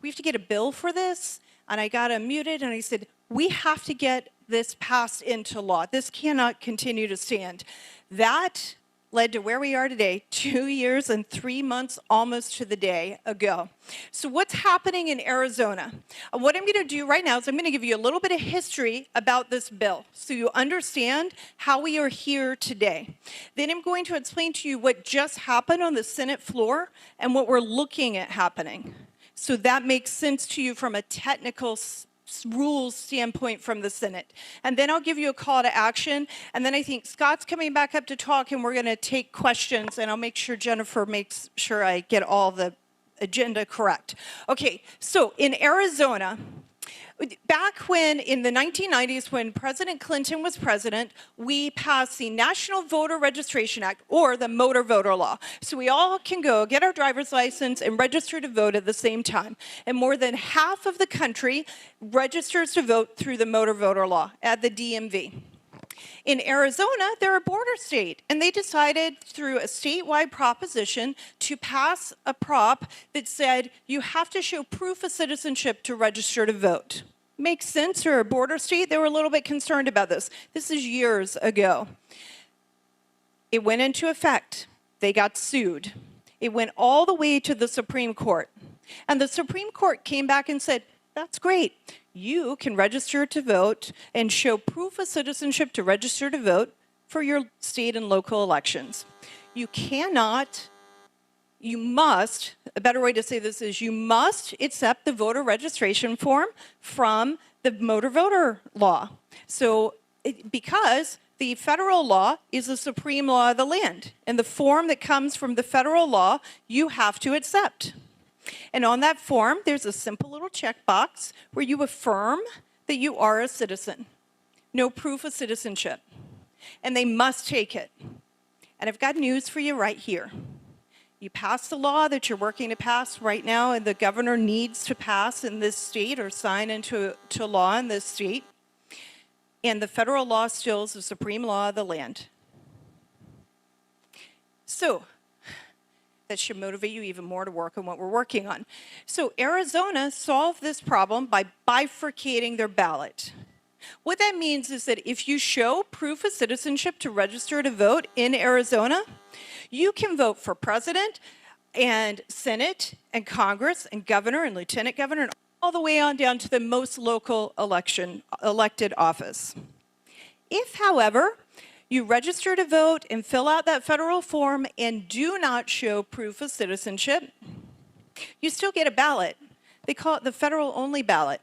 we have to get a bill for this. And I got him muted, and I said, we have to get this passed into law. This cannot continue to stand. That led to where we are today, 2 years and 3 months almost to the day ago. So what's happening in Arizona? What I'm going to do right now is I'm going to give you a little bit of history about this bill so you understand how we are here today. Then I'm going to explain to you what just happened on the Senate floor and what we're looking at happening. So that makes sense to you from a technical rules standpoint from the Senate. And then I'll give you a call to action. And then I think Scott's coming back up to talk, and we're going to take questions, and I'll make sure Jennifer makes sure I get all the agenda correct. Okay, so in Arizona, back when in the 1990s, when President Clinton was president, we passed the National Voter Registration Act, or the motor voter law. So we all can go get our driver's license and register to vote at the same time. And more than half of the country registers to vote through the motor voter law at the DMV. In Arizona, they're a border state, and they decided through a statewide proposition to pass a prop that said you have to show proof of citizenship to register to vote. Makes sense, they're a border state. They were a little bit concerned about this. This is years ago. It went into effect. They got sued. It went all the way to the Supreme Court. And the Supreme Court came back and said, that's great. you can register to vote and show proof of citizenship to register to vote for your state and local elections. You cannot, you must, a better way to say this is you must accept the voter registration form from the motor voter law. So, because the federal law is the supreme law of the land, and the form that comes from the federal law, you have to accept. And on that form, there's a simple little checkbox where you affirm that you are a citizen. No proof of citizenship. And they must take it. And I've got news for you right here. You passed the law that you're working to pass right now, and the governor needs to pass in this state or sign into law in this state. And the federal law still is the supreme law of the land. So, that should motivate you even more to work on what we're working on. So Arizona solved this problem by bifurcating their ballot. What that means is that if you show proof of citizenship to register to vote in Arizona, you can vote for president and Senate and Congress and governor and lieutenant governor and all the way on down to the most local elected office. If, however, you register to vote and fill out that federal form and do not show proof of citizenship, you still get a ballot. They call it the federal-only ballot.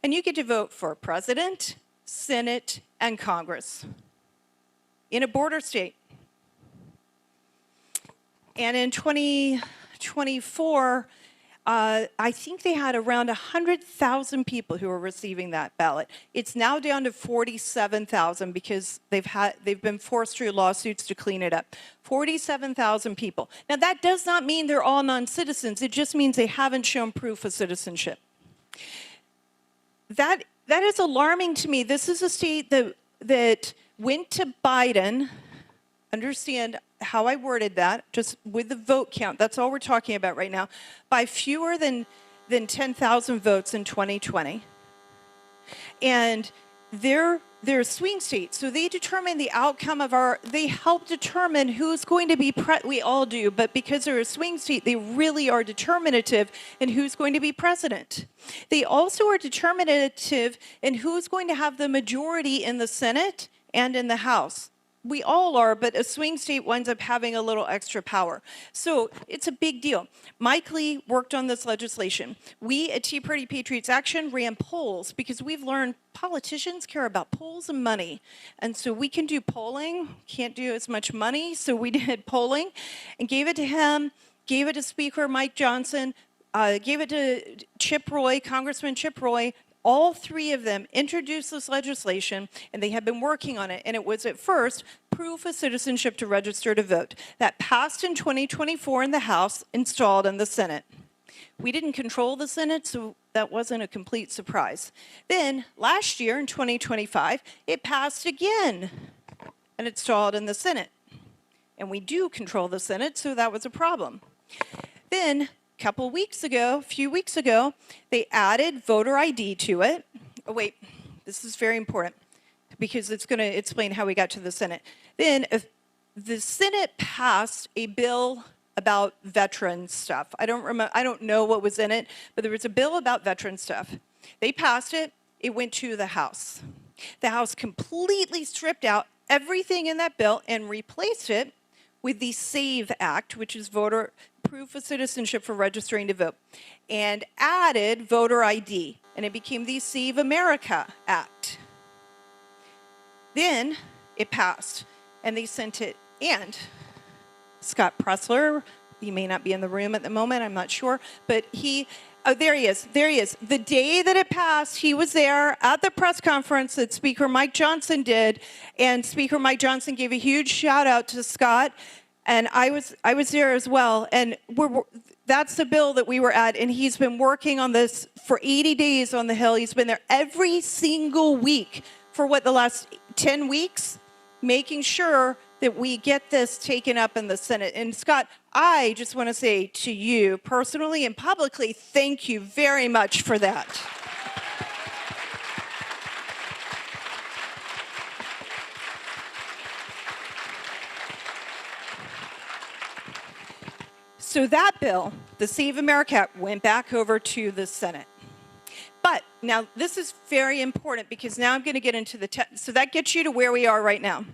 And you get to vote for president, Senate, and Congress in a border state. And in 2024, I think they had around 100,000 people who were receiving that ballot. It's now down to 47,000 because they've been forced through lawsuits to clean it up. 47,000 people. Now that does not mean they're all non-citizens. It just means they haven't shown proof of citizenship. That is alarming to me. This is a state that went to Biden. Understand how I worded that, just with the vote count, that's all we're talking about right now, by fewer than 10,000 votes in 2020. And they're a swing state, so they determine the outcome of they help determine who's going to be, we all do, but because they're a swing state, they really are determinative in who's going to be president. They also are determinative in who's going to have the majority in the Senate and in the House. We all are, but a swing state winds up having a little extra power. So it's a big deal. Mike Lee worked on this legislation. We at Tea Party Patriots Action ran polls because we've learned politicians care about polls and money. And so we can do polling, can't do as much money, so we did polling and gave it to him, gave it to Speaker Mike Johnson, gave it to Chip Roy, Congressman Chip Roy. All three of them introduced this legislation, and they have been working on it. And it was at first proof of citizenship to register to vote. That passed in 2024 in the House, installed in the Senate. We didn't control the Senate, so that wasn't a complete surprise. Then, last year in 2025, it passed again and installed in the Senate. And we do control the Senate, so that was a problem. Then, a few weeks ago, they added voter ID to it. Oh, wait, this is very important because it's going to explain how we got to the Senate. Then the Senate passed a bill about veteran stuff. I don't know what was in it, but there was a bill about veteran stuff. They passed it. It went to the House. The House completely stripped out everything in that bill and replaced it with the SAVE Act, which is proof of citizenship for registering to vote, and added voter ID, and it became the Save America Act. Then it passed, and they sent it, and Scott Presler, he may not be in the room at the moment, I'm not sure, but there he is. The day that it passed, he was there at the press conference that Speaker Mike Johnson did, and Speaker Mike Johnson gave a huge shout out to Scott, and I was there as well, and that's the bill that we were at, and he's been working on this for 80 days on the Hill. He's been there every single week for the last 10 weeks, making sure that we get this taken up in the Senate. And Scott, I just want to say to you personally and publicly, thank you very much for that. So that bill, the Save America Act, went back over to the Senate. But Now, this is very important because now I'm going to get into so that gets you to where we are right now.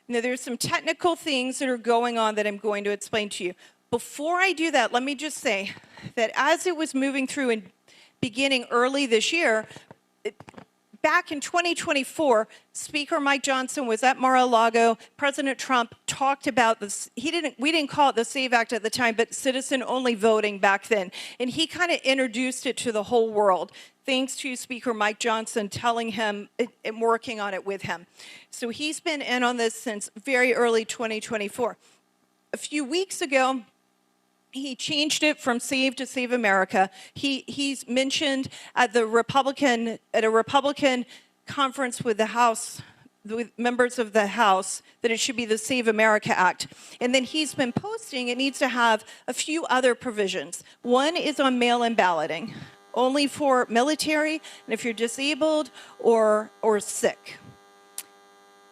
Now, there's some technical things that are going on that I'm going to explain to you. Before I do that, let me just say that as it was moving through and beginning early this year, back in 2024, Speaker Mike Johnson was at Mar-a-Lago. President Trump talked about this. We didn't call it the SAVE Act at the time, but citizen-only voting back then. And he kind of introduced it to the whole world, thanks to Speaker Mike Johnson telling him and working on it with him. So he's been in on this since very early 2024. A few weeks ago, he changed it from SAVE to Save America. He's mentioned at a Republican conference with the House, with members of the House, that it should be the Save America Act. And then he's been posting it needs to have a few other provisions. One is on mail-in balloting, only for military and if you're disabled or sick.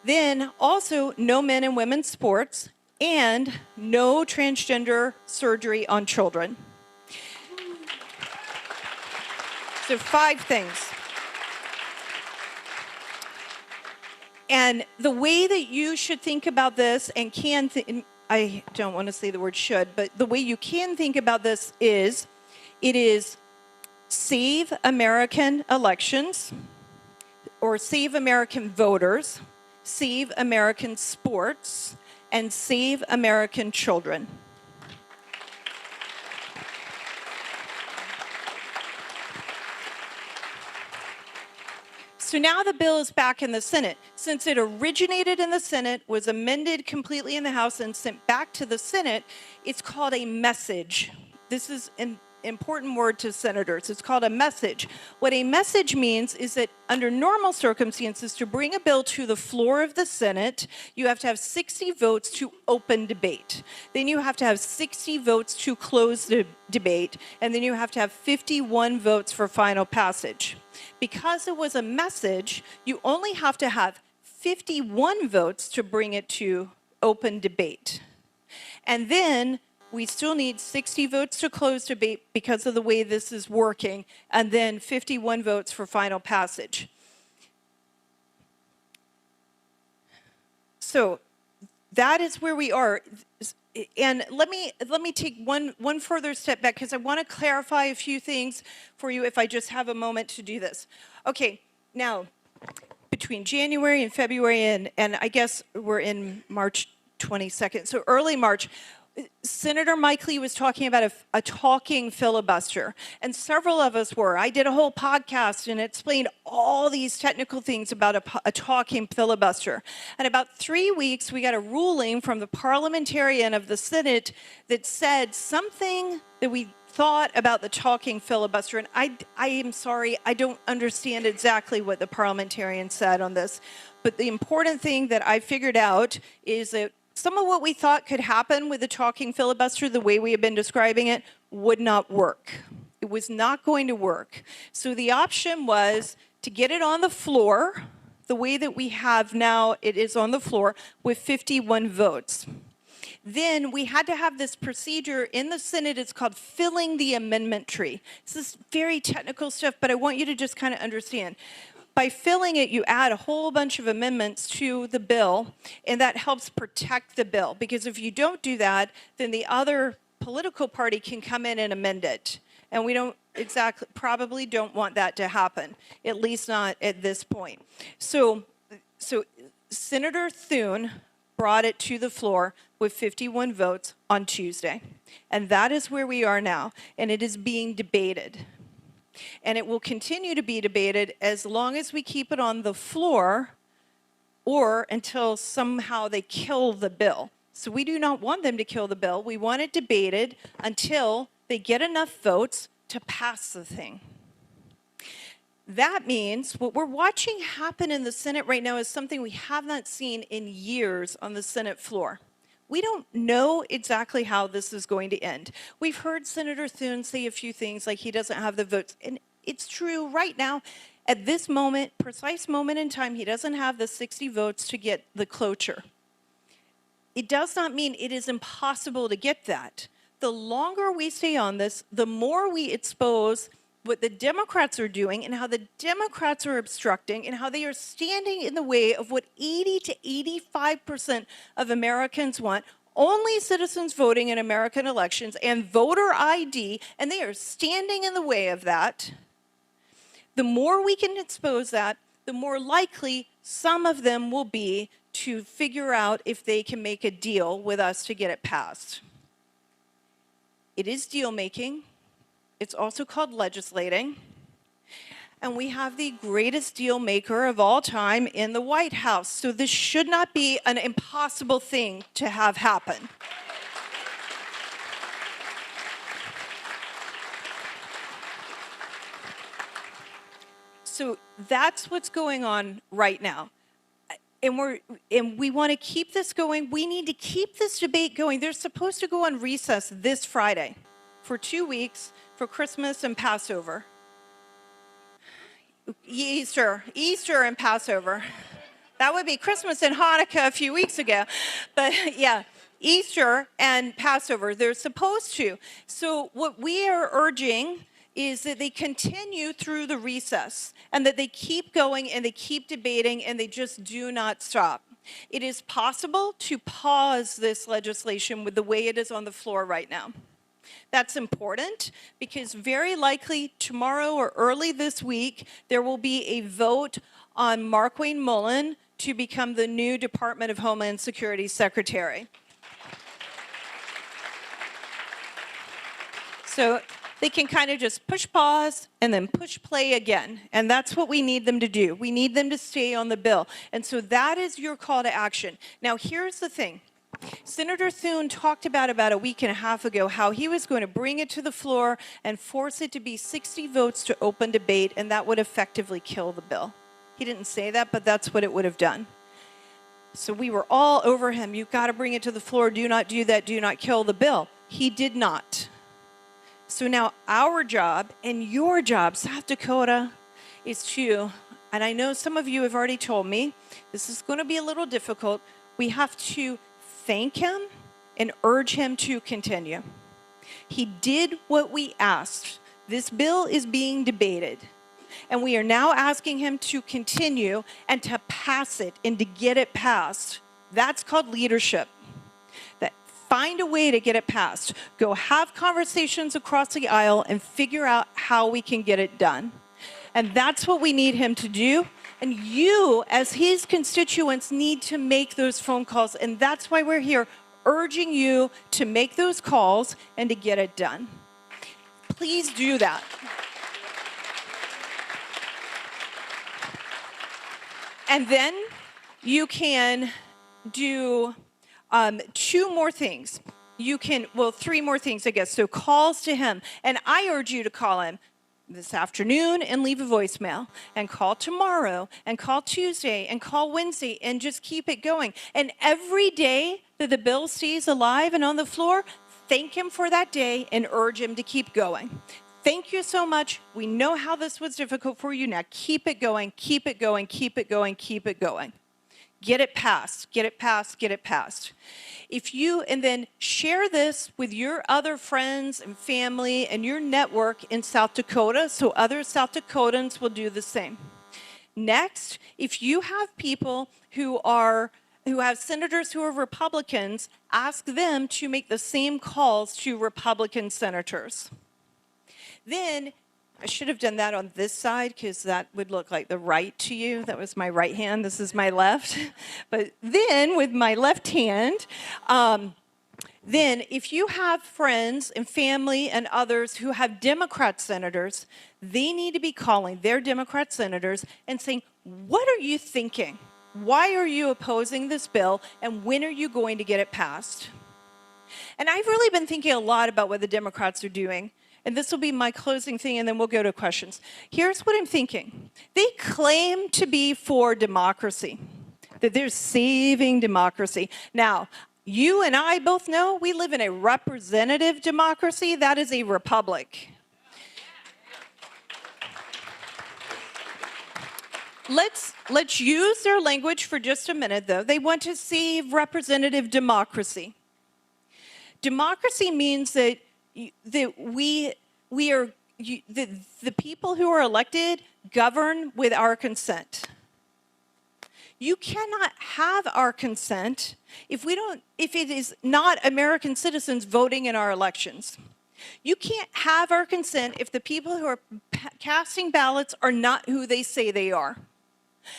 Then also no men and women's sports, and no transgender surgery on children. So 5 things. And the way that you should think about this and I don't want to say the word should, but the way you can think about this is, it is Save American Elections, or Save American Voters, Save American Sports, and Save American Children. So now the bill is back in the Senate. Since it originated in the Senate, was amended completely in the House, and sent back to the Senate, it's called a message. This is an important word to senators. It's called a message. What a message means is that under normal circumstances, to bring a bill to the floor of the Senate, you have to have 60 votes to open debate. Then you have to have 60 votes to close the debate, and then you have to have 51 votes for final passage. Because it was a message, you only have to have 51 votes to bring it to open debate. And then we still need 60 votes to close debate because of the way this is working, and then 51 votes for final passage. So that is where we are. And let me take one further step back, because I want to clarify a few things for you if I just have a moment to do this. Okay, now, between January and February, and I guess we're in March 22nd, so early March, Senator Mike Lee was talking about a talking filibuster, and several of us were. I did a whole podcast and explained all these technical things about a talking filibuster. And about 3 weeks, we got a ruling from the parliamentarian of the Senate that said something that we thought about the talking filibuster. And I am sorry, I don't understand exactly what the parliamentarian said on this. But the important thing that I figured out is that some of what we thought could happen with the talking filibuster, the way we have been describing it, would not work. It was not going to work. So the option was to get it on the floor, the way that we have now, it is on the floor, with 51 votes. Then we had to have this procedure in the Senate. It's called filling the amendment tree. This is very technical stuff, but I want you to just kind of understand. By filling it, you add a whole bunch of amendments to the bill, and that helps protect the bill. Because if you don't do that, then the other political party can come in and amend it. And we probably don't want that to happen, at least not at this point. So Senator Thune brought it to the floor with 51 votes on Tuesday. And that is where we are now, and it is being debated. And it will continue to be debated as long as we keep it on the floor or until somehow they kill the bill. So we do not want them to kill the bill. We want it debated until they get enough votes to pass the thing. That means what we're watching happen in the Senate right now is something we have not seen in years on the Senate floor. We don't know exactly how this is going to end. We've heard Senator Thune say a few things like he doesn't have the votes. And it's true right now, at this moment, precise moment in time, he doesn't have the 60 votes to get the cloture. It does not mean it is impossible to get that. The longer we stay on this, the more we expose what the Democrats are doing and how the Democrats are obstructing and how they are standing in the way of what 80 to 85% of Americans want. Only citizens voting in American elections and voter ID, and they are standing in the way of that. The more we can expose that, the more likely some of them will be to figure out if they can make a deal with us to get it passed. It is deal making. It's also called legislating. And we have the greatest deal maker of all time in the White House. So this should not be an impossible thing to have happen. So that's what's going on right now. And we want to keep this going. We need to keep this debate going. They're supposed to go on recess this Friday for 2 weeks for Christmas and Passover. Easter and Passover. That would be Christmas and Hanukkah a few weeks ago. But yeah, Easter and Passover, they're supposed to. So what we are urging is that they continue through the recess and that they keep going and they keep debating and they just do not stop. It is possible to pause this legislation with the way it is on the floor right now. That's important because very likely tomorrow or early this week, there will be a vote on Markwayne Mullin to become the new Department of Homeland Security Secretary. So they can kind of just push pause and then push play again. And that's what we need them to do. We need them to stay on the bill. And so that is your call to action. Now, here's the thing. Senator Thune talked about a week and a half ago how he was going to bring it to the floor and force it to be 60 votes to open debate, and that would effectively kill the bill. He didn't say that, but that's what it would have done. So we were all over him. You've got to bring it to the floor. Do not do that. Do not kill the bill. He did not. So now our job and your job, South Dakota, is to, and I know some of you have already told me, this is going to be a little difficult. We have to thank him and urge him to continue. He did what we asked. This bill is being debated. And we are now asking him to continue and to pass it and to get it passed. That's called leadership. That find a way to get it passed. Go have conversations across the aisle and figure out how we can get it done. And that's what we need him to do. And you, as his constituents, need to make those phone calls. And that's why we're here, urging you to make those calls and to get it done. Please do that. And then you can do 2 more things. You can, well, 3 more things, I guess. So calls to him. And I urge you to call him this afternoon and leave a voicemail, and call tomorrow, and call Tuesday, and call Wednesday, and just keep it going. And every day that the bill stays alive and on the floor, thank him for that day and urge him to keep going. Thank you so much. We know how this was difficult for you. Now keep it going, keep it going, keep it going, keep it going. Get it passed, get it passed, get it passed. And then share this with your other friends and family and your network in South Dakota so other South Dakotans will do the same. Next, if you have people who have senators who are Republicans, ask them to make the same calls to Republican senators. Then, I should have done that on this side because that would look like the right to you. That was my right hand. This is my left. But then with my left hand, then if you have friends and family and others who have Democrat senators, they need to be calling their Democrat senators and saying, what are you thinking? Why are you opposing this bill? And when are you going to get it passed? And I've really been thinking a lot about what the Democrats are doing. And this will be my closing thing, and then we'll go to questions. Here's what I'm thinking. They claim to be for democracy, that they're saving democracy. Now, you and I both know we live in a representative democracy. That is a republic. Let's use their language for just a minute, though. They want to save representative democracy. Democracy means that we are the people who are elected govern with our consent. You cannot have our consent if it is not American citizens voting in our elections. You can't have our consent if the people who are casting ballots are not who they say they are.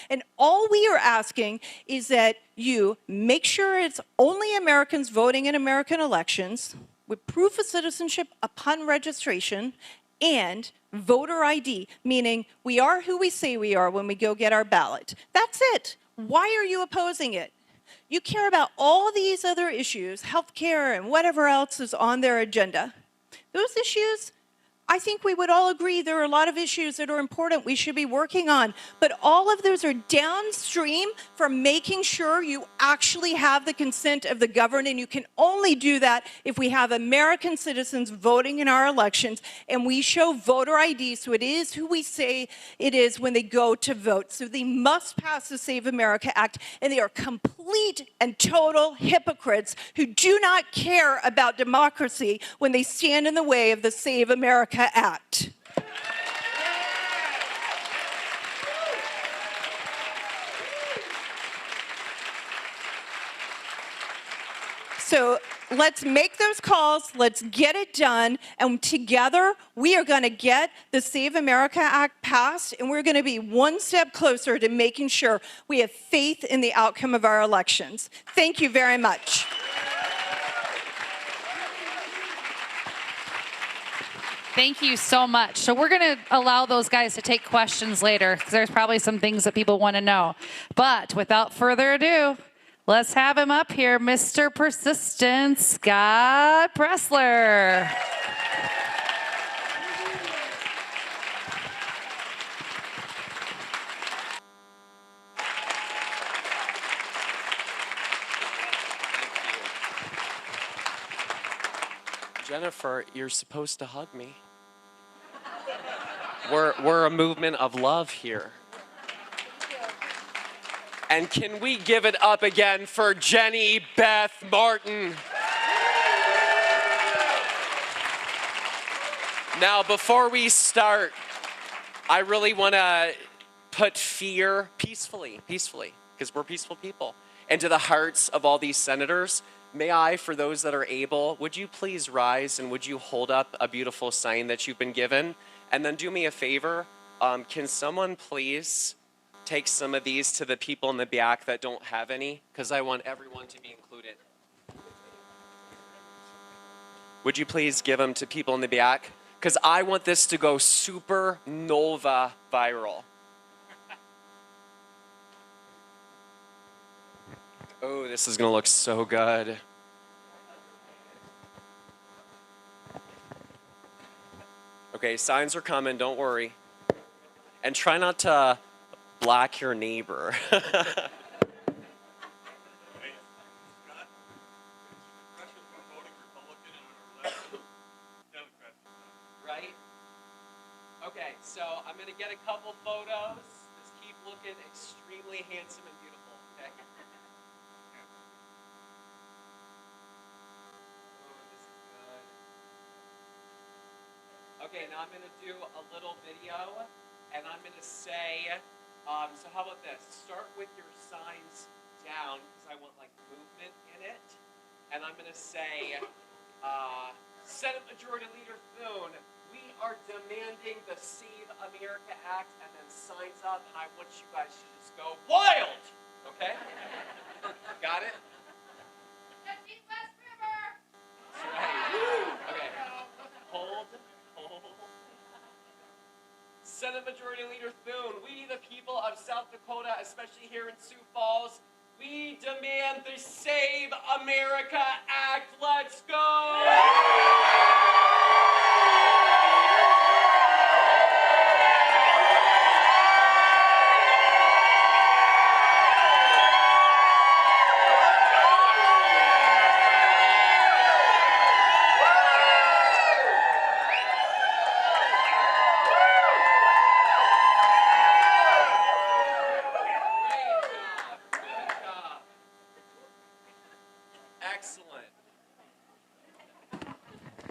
And all we are asking is that you make sure it's only Americans voting in American elections with proof of citizenship upon registration and voter ID, meaning we are who we say we are when we go get our ballot. That's it. Why are you opposing it? You care about all these other issues, healthcare and whatever else is on their agenda. Those issues, I think we would all agree there are a lot of issues that are important we should be working on, but all of those are downstream from making sure you actually have the consent of the governed, and you can only do that if we have American citizens voting in our elections and we show voter ID so it is who we say it is when they go to vote. So they must pass the Save America Act, and they are complete and total hypocrites who do not care about democracy when they stand in the way of the Save America Act. So let's make those calls, let's get it done, and together we are going to get the Save America Act passed, and we're going to be one step closer to making sure we have faith in the outcome of our elections. Thank you very much. Thank you so much. So we're going to allow those guys to take questions later because there's probably some things that people want to know. But without further ado, let's have him up here, Mr. Persistent, Scott Presler. Jennifer, you're supposed to hug me. We're a movement of love here. And can we give it up again for Jenny Beth Martin? Now, before we start, I really want to put fear peacefully, because we're peaceful people, into the hearts of all these senators. May I, for those that are able, would you please rise and would you hold up a beautiful sign that you've been given? And then do me a favor, can someone please take some of these to the people in the back that don't have any? Because I want everyone to be included. Would you please give them to people in the back? Because I want this to go supernova viral. Oh, this is going to look so good. Okay, signs are coming, don't worry. And try not to block your neighbor. Right? Okay, so I'm going to get a couple photos. Just keep looking extremely handsome and beautiful, okay? Okay, now I'm going to do a little video, and I'm going to say, so how about this? Start with your signs down, because I want, like, movement in it. And I'm going to say, Senate Majority Leader Thune, we are demanding the Save America Act, and then signs up, and I want you guys to just go wild, okay? Got it? That's right. Okay. Hold. Senate Majority Leader Thune, we the people of South Dakota, especially here in Sioux Falls, we demand the Save America Act. Let's go!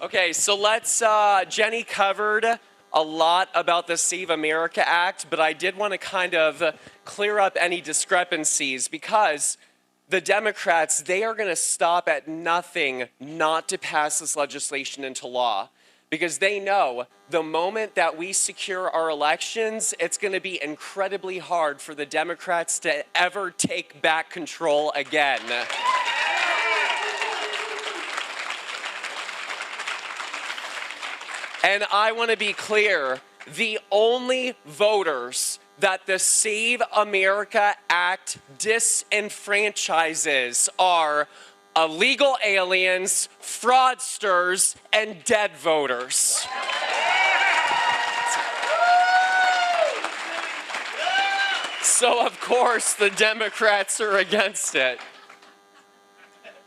Okay, so let's, Jenny covered a lot about the Save America Act, but I did want to kind of clear up any discrepancies because the Democrats, they are going to stop at nothing not to pass this legislation into law because they know the moment that we secure our elections, it's going to be incredibly hard for the Democrats to ever take back control again. And I want to be clear, the only voters that the Save America Act disenfranchises are illegal aliens, fraudsters, and dead voters. So of course the Democrats are against it.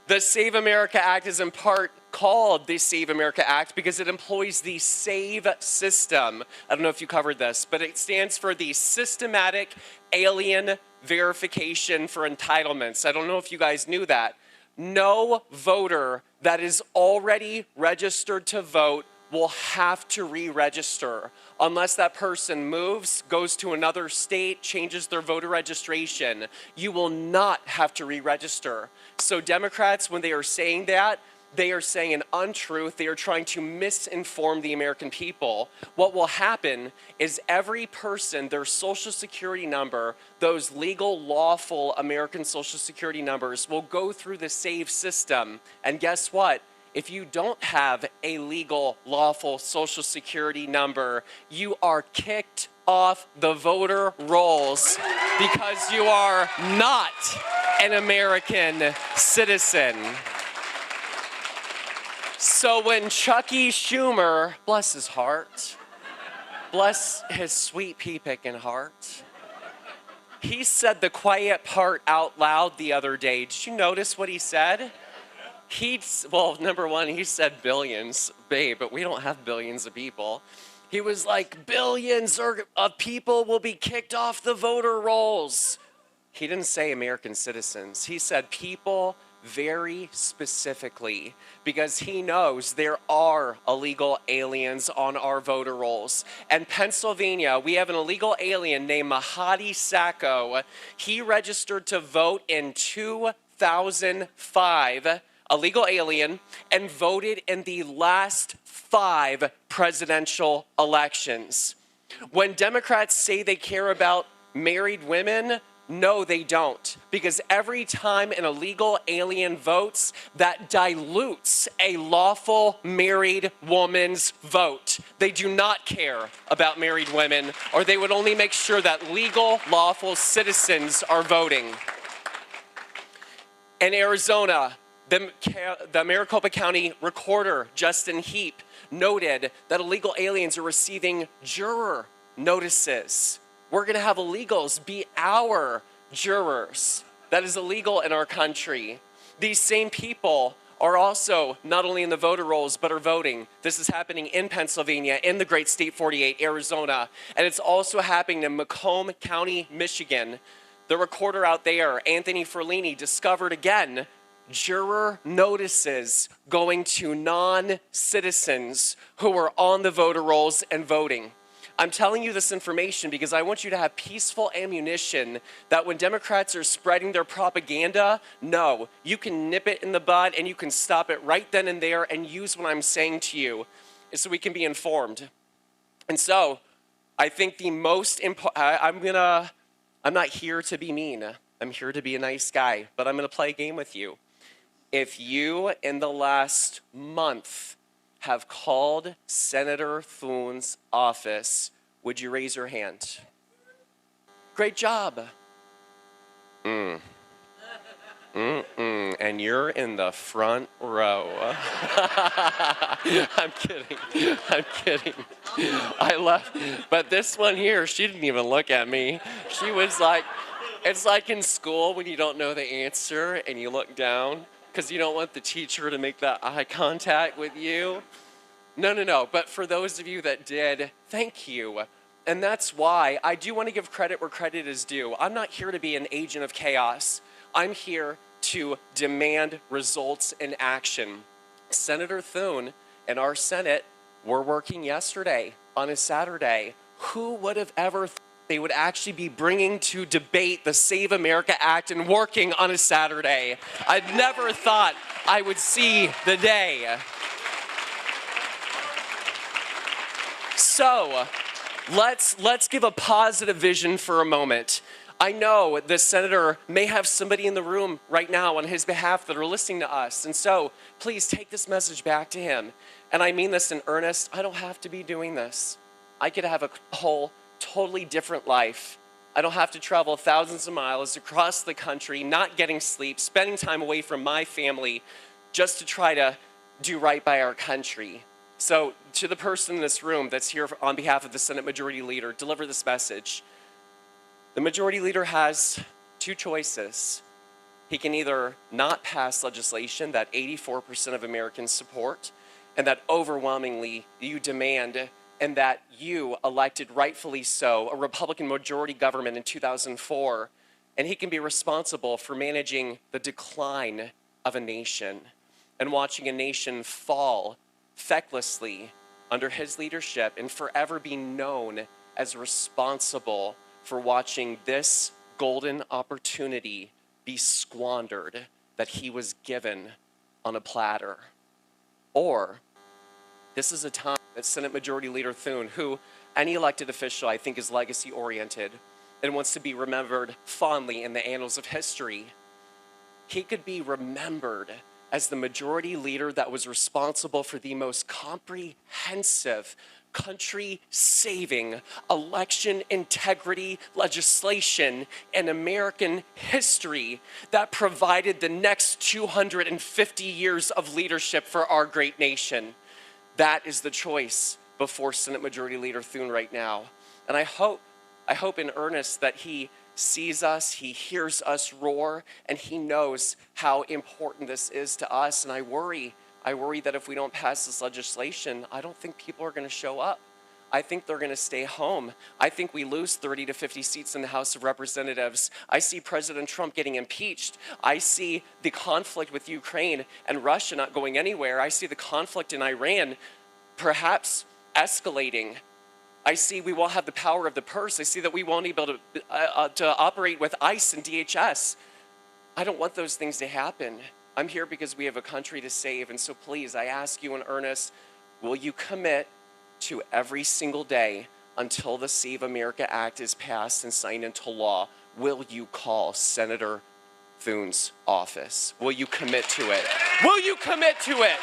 The Save America Act is in part called the Save America Act because it employs the SAVE system. I don't know if you covered this, but it stands for the Systematic Alien Verification for Entitlements. I don't know if you guys knew that. No voter that is already registered to vote will have to re-register unless that person moves, goes to another state, changes their voter registration. You will not have to re-register. So Democrats, when they are saying that, they are saying an untruth. They are trying to misinform the American people. What will happen is every person, their social security number, those legal, lawful American social security numbers will go through the SAVE system. And guess what? If you don't have a legal, lawful social security number, you are kicked off the voter rolls because you are not an American citizen. So when Chucky Schumer, bless his heart, bless his sweet pea-picking heart, he said the quiet part out loud the other day. Did you notice what he said? Well, number one, he said billions, babe, but we don't have billions of people. He was like, billions of people will be kicked off the voter rolls. He didn't say American citizens. He said people very specifically because he knows there are illegal aliens on our voter rolls. And Pennsylvania, we have an illegal alien named Mahadi Sacco. He registered to vote in 2005, illegal alien, and voted in the last 5 presidential elections. When Democrats say they care about married women, no, they don't. Because every time an illegal alien votes, that dilutes a lawful married woman's vote. They do not care about married women, or they would only make sure that legal, lawful citizens are voting. In Arizona, the Maricopa County Recorder, Justin Heap, noted that illegal aliens are receiving juror notices. We're going to have illegals be our jurors. That is illegal in our country. These same people are also not only in the voter rolls, but are voting. This is happening in Pennsylvania, in the great state 48, Arizona, and it's also happening in Macomb County, Michigan. The recorder out there, Anthony Ferlini, discovered again juror notices going to non-citizens who are on the voter rolls and voting. I'm telling you this information because I want you to have peaceful ammunition that when Democrats are spreading their propaganda, no, you can nip it in the bud and you can stop it right then and there and use what I'm saying to you so we can be informed. And so I think the most important, I'm not here to be mean. I'm here to be a nice guy, but I'm going to play a game with you. If you in the last month have called Senator Thune's office, would you raise your hand? Great job. And you're in the front row. I'm kidding. I left. But this one here, she didn't even look at me. She was like, it's like in school when you don't know the answer and you look down because you don't want the teacher to make that eye contact with you. No. But for those of you that did, thank you. And that's why I do want to give credit where credit is due. I'm not here to be an agent of chaos. I'm here to demand results and action. Senator Thune and our Senate were working yesterday on a Saturday. Who would have ever thought they would actually be bringing to debate the Save America Act and working on a Saturday? I'd never thought I would see the day. So let's give a positive vision for a moment. I know the senator may have somebody in the room right now on his behalf that are listening to us. And so please take this message back to him. And I mean this in earnest. I don't have to be doing this. I could have a whole totally different life. I don't have to travel thousands of miles across the country, not getting sleep, spending time away from my family just to try to do right by our country. So to the person in this room that's here on behalf of the Senate Majority Leader, deliver this message. The Majority Leader has two choices. He can either not pass legislation that 84% of Americans support and that overwhelmingly you demand, and that you elected rightfully so a Republican majority government in 2004, and he can be responsible for managing the decline of a nation and watching a nation fall fecklessly under his leadership and forever be known as responsible for watching this golden opportunity be squandered that he was given on a platter. Or this is a time that Senate Majority Leader Thune, who any elected official I think is legacy oriented and wants to be remembered fondly in the annals of history, he could be remembered as the majority leader that was responsible for the most comprehensive, country-saving, election integrity legislation in American history that provided the next 250 years of leadership for our great nation. That is the choice before Senate Majority Leader Thune right now. And I hope in earnest that he sees us, he hears us roar, and he knows how important this is to us. And I worry that if we don't pass this legislation, I don't think people are going to show up. I think they're going to stay home. I think we lose 30 to 50 seats in the House of Representatives. I see President Trump getting impeached. I see the conflict with Ukraine and Russia not going anywhere. I see the conflict in Iran perhaps escalating. I see we won't have the power of the purse. I see that we won't be able to operate with ICE and DHS. I don't want those things to happen. I'm here because we have a country to save. And so please, I ask you in earnest, will you commit to every single day until the Save America Act is passed and signed into law? Will you call Senator Thune's office? Will you commit to it? Will you commit to it?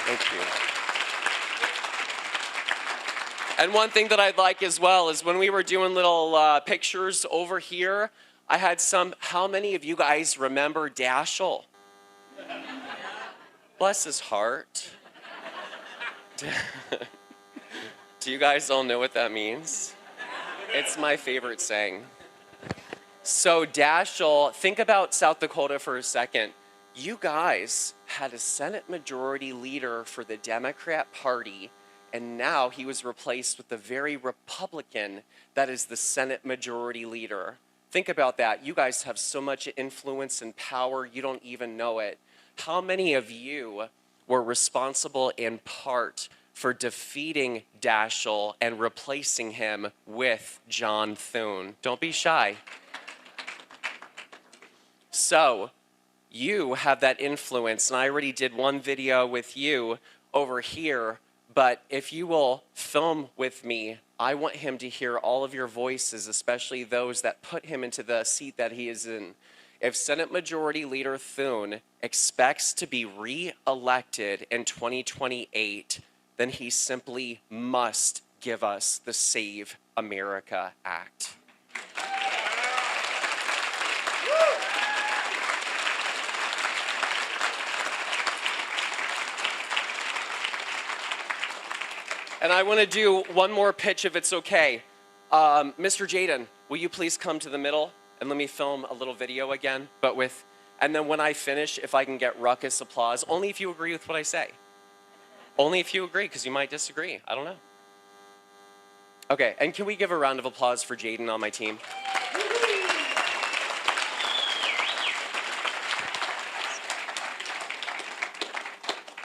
Thank you. And one thing that I'd like as well is when we were doing little pictures over here, I had how many of you guys remember Dashel? Bless his heart. Do you guys all know what that means? It's my favorite saying. So Dashel, think about South Dakota for a second. You guys had a Senate Majority Leader for the Democrat Party, and now he was replaced with the very Republican that is the Senate Majority Leader. Think about that. You guys have so much influence and power, you don't even know it. How many of you were responsible in part for defeating Dashel and replacing him with John Thune? Don't be shy. So, you have that influence, and I already did one video with you over here, but if you will film with me, I want him to hear all of your voices, especially those that put him into the seat that he is in. If Senate Majority Leader Thune expects to be re-elected in 2028, then he simply must give us the Save America Act. And I want to do one more pitch if it's okay. Mr. Jaden, will you please come to the middle and let me film a little video again, and then when I finish, if I can get ruckus applause, only if you agree with what I say. Only if you agree, because you might disagree. I don't know. Okay, and can we give a round of applause for Jaden on my team?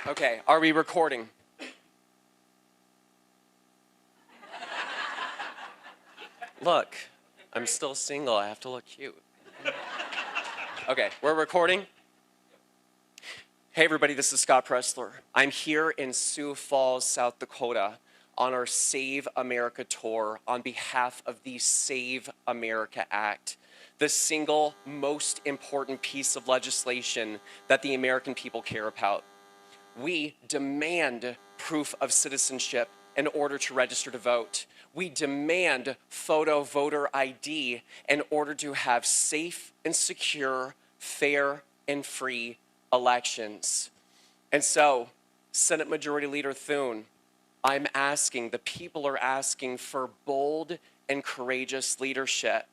Okay, are we recording? Look, I'm still single. I have to look cute. Okay, we're recording. Hey everybody, this is Scott Presler. I'm here in Sioux Falls, South Dakota on our Save America tour on behalf of the Save America Act, the single most important piece of legislation that the American people care about. We demand proof of citizenship in order to register to vote. We demand photo voter ID in order to have safe and secure, fair and free elections. And so, Senate Majority Leader Thune, I'm asking, the people are asking for bold and courageous leadership.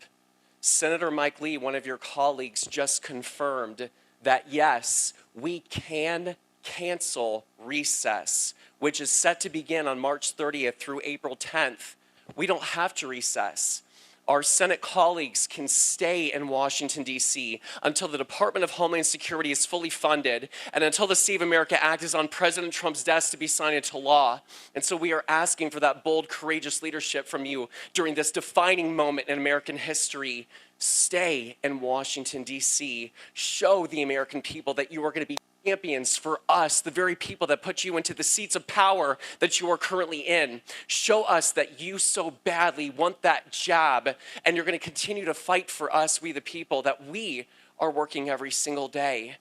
Senator Mike Lee, one of your colleagues, just confirmed that yes, we can cancel recess, which is set to begin on March 30th through April 10th. We don't have to recess. Our Senate colleagues can stay in Washington, D.C. until the Department of Homeland Security is fully funded and until the Save America Act is on President Trump's desk to be signed into law. And so we are asking for that bold, courageous leadership from you during this defining moment in American history. Stay in Washington, D.C. Show the American people that you are going to be champions for us, the very people that put you into the seats of power that you are currently in. Show us that you so badly want that job, and you're going to continue to fight for us, we the people, that we are working every single day.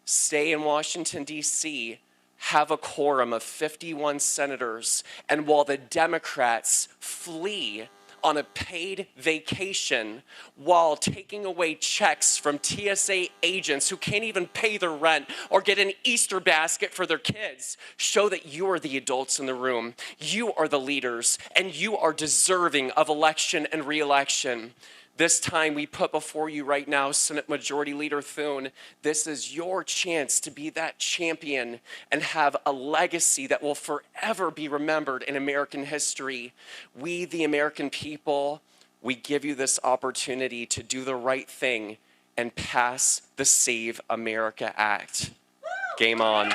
Stay in Washington, D.C., have a quorum of 51 senators, and while the Democrats flee on a paid vacation while taking away checks from TSA agents who can't even pay their rent or get an Easter basket for their kids. Show that you are the adults in the room. You are the leaders, and you are deserving of election and re-election. This time we put before you right now, Senate Majority Leader Thune, this is your chance to be that champion and have a legacy that will forever be remembered in American history. We, the American people, we give you this opportunity to do the right thing and pass the Save America Act. Game on.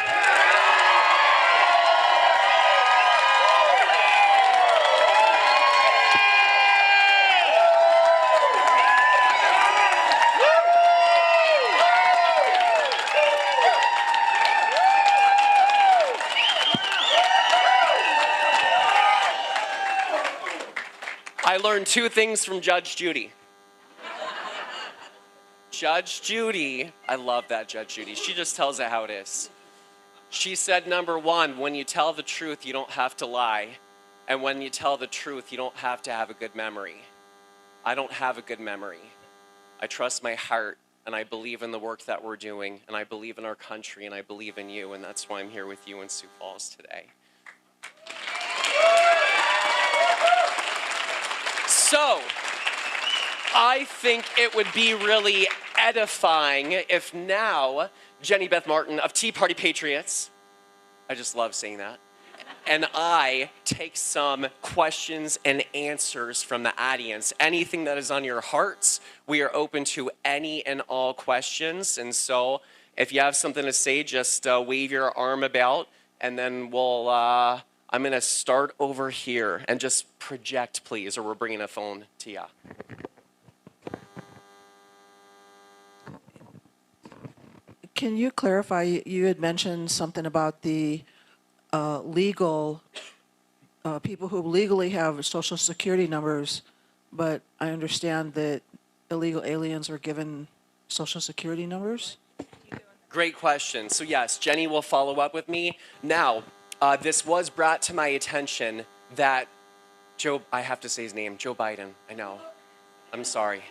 I learned two things from Judge Judy. Judge Judy, I love that Judge Judy. She just tells it how it is. She said, number one, when you tell the truth, you don't have to lie. And when you tell the truth, you don't have to have a good memory. I don't have a good memory. I trust my heart, and I believe in the work that we're doing, and I believe in our country, and I believe in you, and that's why I'm here with you in Sioux Falls today. So, I think it would be really edifying if now Jenny Beth Martin of Tea Party Patriots, I just love saying that, and I take some questions and answers from the audience. Anything that is on your hearts, we are open to any and all questions. And so if you have something to say, just wave your arm about, and then we'll... I'm going to start over here and just project, please, or we're bringing a phone to you. Can you clarify, you had mentioned something about the legal, people who legally have social security numbers, but I understand that illegal aliens are given social security numbers? Great question. So yes, Jenny will follow up with me. Now, this was brought to my attention that I have to say his name, Joe Biden, I know, I'm sorry.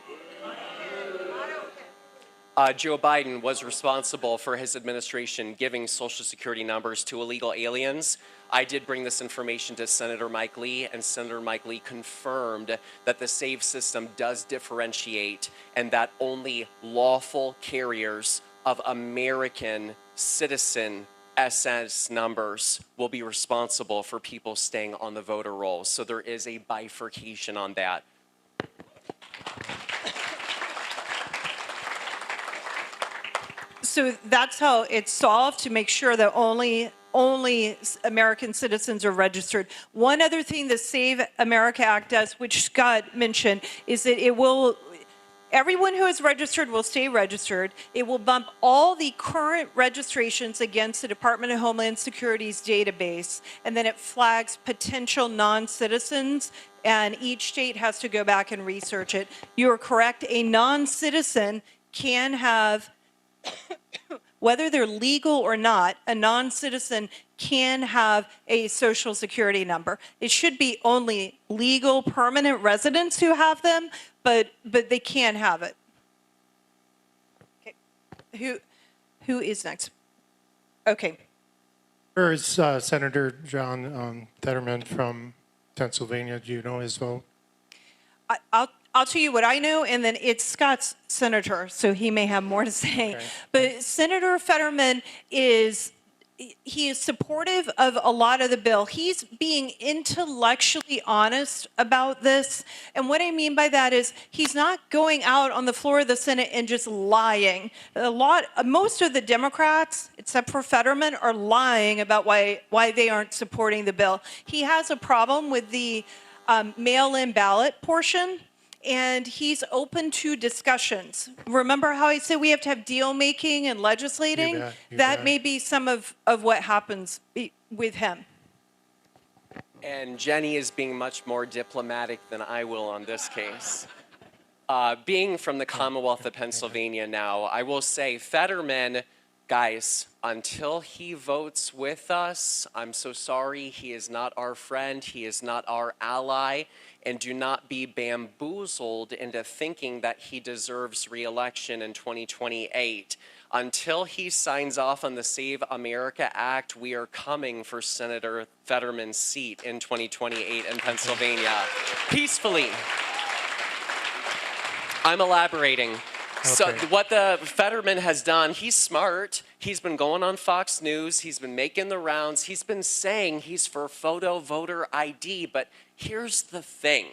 Joe Biden was responsible for his administration giving social security numbers to illegal aliens. I did bring this information to Senator Mike Lee, and Senator Mike Lee confirmed that the SAVE system does differentiate and that only lawful carriers of American citizen SS numbers will be responsible for people staying on the voter rolls. So there is a bifurcation on that. So that's how it's solved, to make sure that only only American citizens are registered. One other thing the Save America Act does, which Scott mentioned, is that it will, everyone who is registered will stay registered. It will bump all the current registrations against the Department of Homeland Security's database, and then it flags potential non-citizens, and each state has to go back and research it. You are correct. A non-citizen can have, whether they're legal or not, a non-citizen can have a social security number. It should be only legal permanent residents who have them, but they can have it. Okay. Who is next? Okay. Here is Senator John Fetterman from Pennsylvania. Do you know his vote? I'll tell you what I know, and then it's Scott's senator, so he may have more to say. Okay. But Senator Fetterman he is supportive of a lot of the bill. He's being intellectually honest about this. And what I mean by that is he's not going out on the floor of the Senate and just lying. Most of the Democrats, except for Fetterman, are lying about why they aren't supporting the bill. He has a problem with the mail-in ballot portion, and he's open to discussions. Remember how I said we have to have deal making and legislating? You bet. May be some of what happens with him. And Jenny is being much more diplomatic than I will on this case. Being from the Commonwealth of Pennsylvania now, I will say Fetterman, guys, until he votes with us, I'm so sorry, he is not our friend, he is not our ally, and do not be bamboozled into thinking that he deserves re-election in 2028. Until he signs off on the Save America Act, we are coming for Senator Fetterman's seat in 2028 in Pennsylvania. Peacefully. I'm elaborating. So what the Fetterman has done, he's smart. He's been going on Fox News. He's been making the rounds. He's been saying he's for photo voter ID. But here's the thing.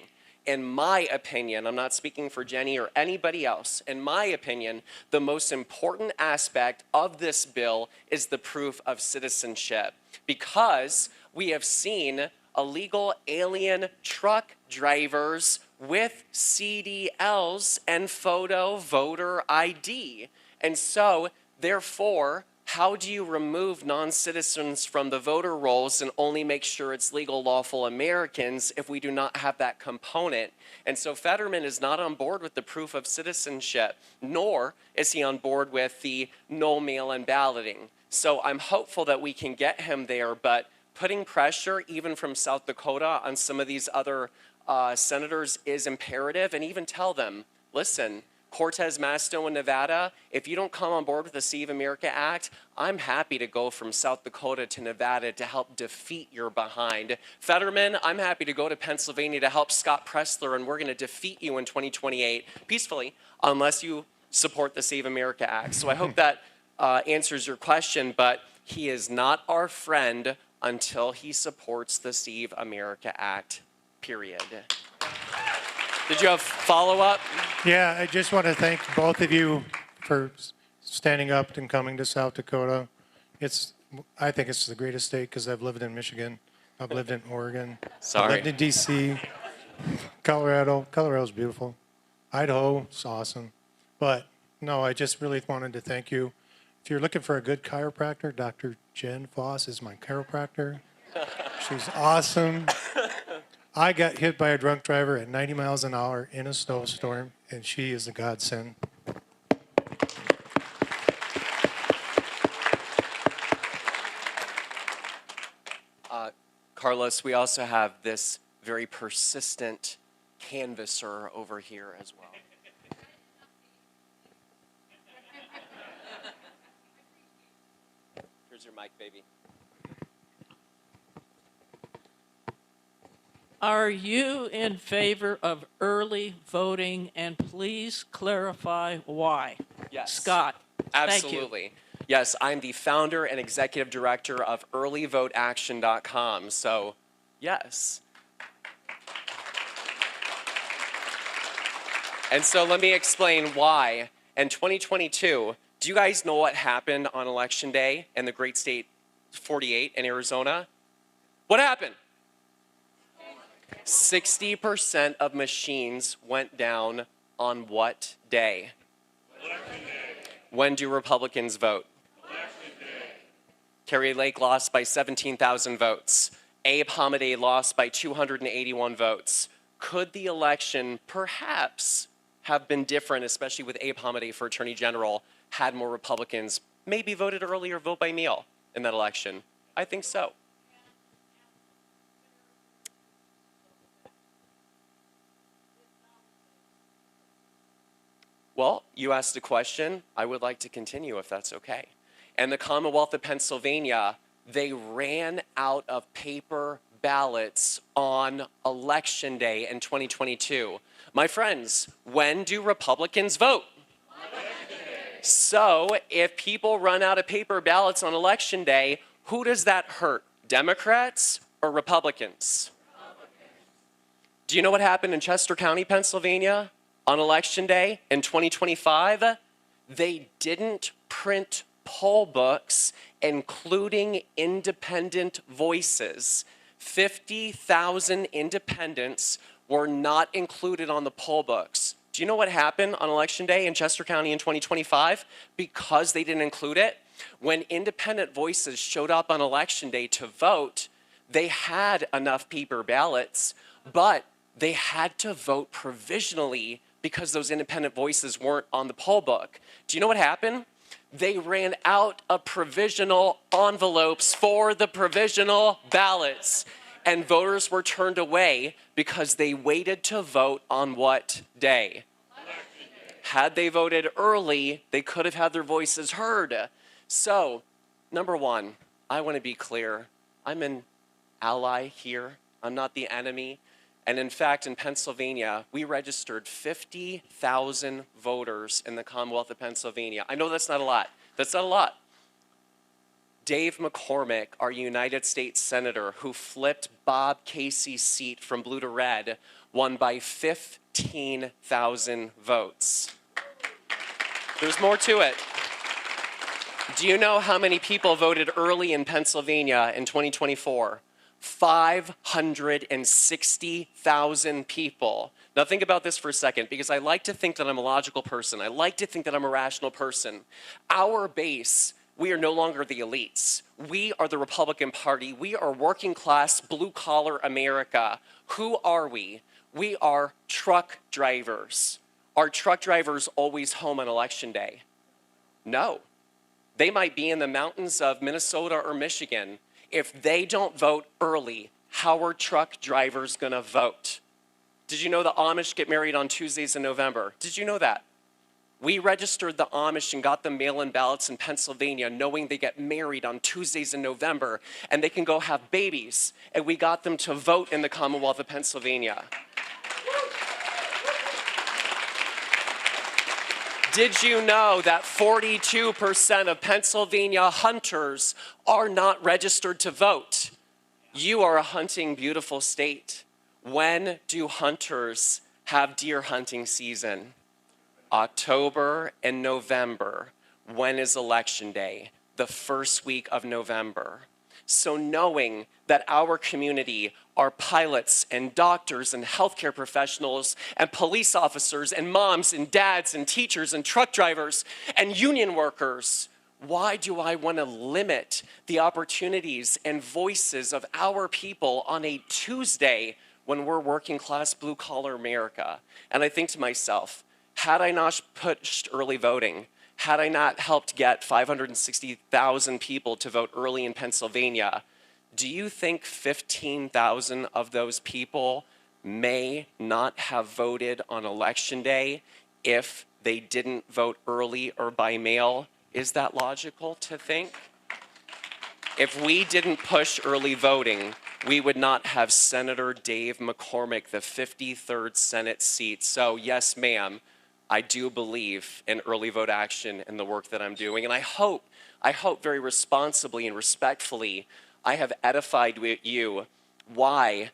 In my opinion, I'm not speaking for Jenny or anybody else. In my opinion, the most important aspect of this bill is the proof of citizenship. Because we have seen illegal alien truck drivers with CDLs and photo voter ID. And so, therefore, how do you remove non-citizens from the voter rolls and only make sure it's legal, lawful Americans if we do not have that component? And so Fetterman is not on board with the proof of citizenship, nor is he on board with the no mail-in balloting. So I'm hopeful that we can get him there, but putting pressure, even from South Dakota, on some of these other senators is imperative, and even tell them, listen, Cortez Masto in Nevada, if you don't come on board with the Save America Act, I'm happy to go from South Dakota to Nevada to help defeat your behind. Fetterman, I'm happy to go to Pennsylvania to help Scott Presler, and we're going to defeat you in 2028 peacefully, unless you support the Save America Act. So I hope that answers your question, but he is not our friend until he supports the Save America Act, period. Did you have follow-up? Yeah, I just want to thank both of you for standing up and coming to South Dakota. I think it's the greatest state because I've lived in Michigan. I've lived in Oregon. Sorry. I've lived in D.C., Colorado. Colorado's beautiful. Idaho, it's awesome. But, no, I just really wanted to thank you. If you're looking for a good chiropractor, Dr. Jen Foss is my chiropractor. She's awesome. I got hit by a drunk driver at 90 miles an hour in a snowstorm, and she is a godsend. Carlos, we also have this very persistent canvasser over here as well. Here's your mic, baby. Are you in favor of early voting? And please clarify why. Yes. Scott. Absolutely. Thank you. Yes, I'm the founder and executive director of earlyvoteaction.com. So, yes. And so let me explain why. In 2022, do you guys know what happened on Election Day in the great state 48 in Arizona. What happened? 60% of machines went down on what day? Election day. When do Republicans vote? Election day. Kerry Lake lost by 17,000 votes. Abe Hamadeh lost by 281 votes. Could the election perhaps have been different, especially with Abe Hamadeh for Attorney General, had more Republicans maybe voted early or vote by mail in that election? I think so. Well, you asked a question. I would like to continue if that's okay. And the Commonwealth of Pennsylvania, they ran out of paper ballots on Election Day in 2022. My friends, when do Republicans vote? So if people run out of paper ballots on Election Day, who does that hurt? Democrats or Republicans? Do you know what happened in Chester County, Pennsylvania on Election Day in 2025? They didn't print poll books including independent voices. 50,000 independents were not included on the poll books. Do you know what happened on Election Day in Chester County in 2025? Because they didn't include it, when independent voices showed up on Election Day to vote, they had enough paper ballots, but they had to vote provisionally because those independent voices weren't on the poll book. Do you know what happened? They ran out of provisional envelopes for the provisional ballots, and voters were turned away because they waited to vote on what day? Had they voted early, they could have had their voices heard. So, number one, I want to be clear. I'm an ally here. I'm not the enemy. And in fact, in Pennsylvania, we registered 50,000 voters in the Commonwealth of Pennsylvania. I know that's not a lot. That's not a lot. Dave McCormick, our United States Senator, who flipped Bob Casey's seat from blue to red, won by 15,000 votes. There's more to it. Do you know how many people voted early in Pennsylvania in 2024? 560,000 people. Now think about this for a second, because I like to think that I'm a logical person. I like to think that I'm a rational person. Our base, we are no longer the elites. We are the Republican Party. We are working class, blue collar America. Who are we? We are truck drivers. Are truck drivers always home on Election Day? No. They might be in the mountains of Minnesota or Michigan. If they don't vote early, how are truck drivers gonna vote? Did you know the Amish get married on Tuesdays in November? Did you know that? We registered the Amish and got them mail-in ballots in Pennsylvania knowing they get married on Tuesdays in November and they can go have babies, and we got them to vote in the Commonwealth of Pennsylvania. Did you know that 42% of Pennsylvania hunters are not registered to vote? You are a hunting, beautiful state. When do hunters have deer hunting season? October and November. When is Election Day? The first week of November. So knowing that our community are pilots and doctors and healthcare professionals and police officers and moms and dads and teachers and truck drivers and union workers, why do I want to limit the opportunities and voices of our people on a Tuesday when we're working class blue collar America? And I think to myself, had I not pushed early voting, had I not helped get 560,000 people to vote early in Pennsylvania, do you think 15,000 of those people may not have voted on Election Day if they didn't vote early or by mail? Is that logical to think? If we didn't push early voting, we would not have Senator Dave McCormick, the 53rd Senate seat. So yes, ma'am, I do believe in early vote action and the work that I'm doing. And I hope very responsibly and respectfully, I have edified you why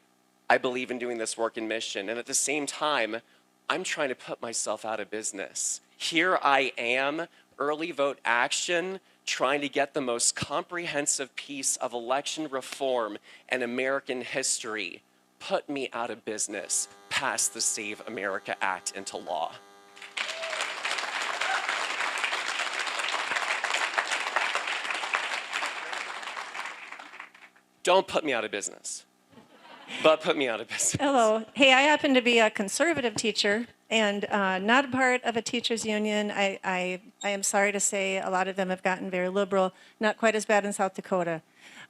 I believe in doing this work in mission. And at the same time, I'm trying to put myself out of business. Here I am early vote action, trying to get the most comprehensive piece of election reform in American history, put me out of business, pass the Save America Act into law. Don't put me out of business, but put me out of business. Hello. Hey, I happen to be a conservative teacher and not a part of a teachers union. I am sorry to say a lot of them have gotten very liberal, not quite as bad in South Dakota.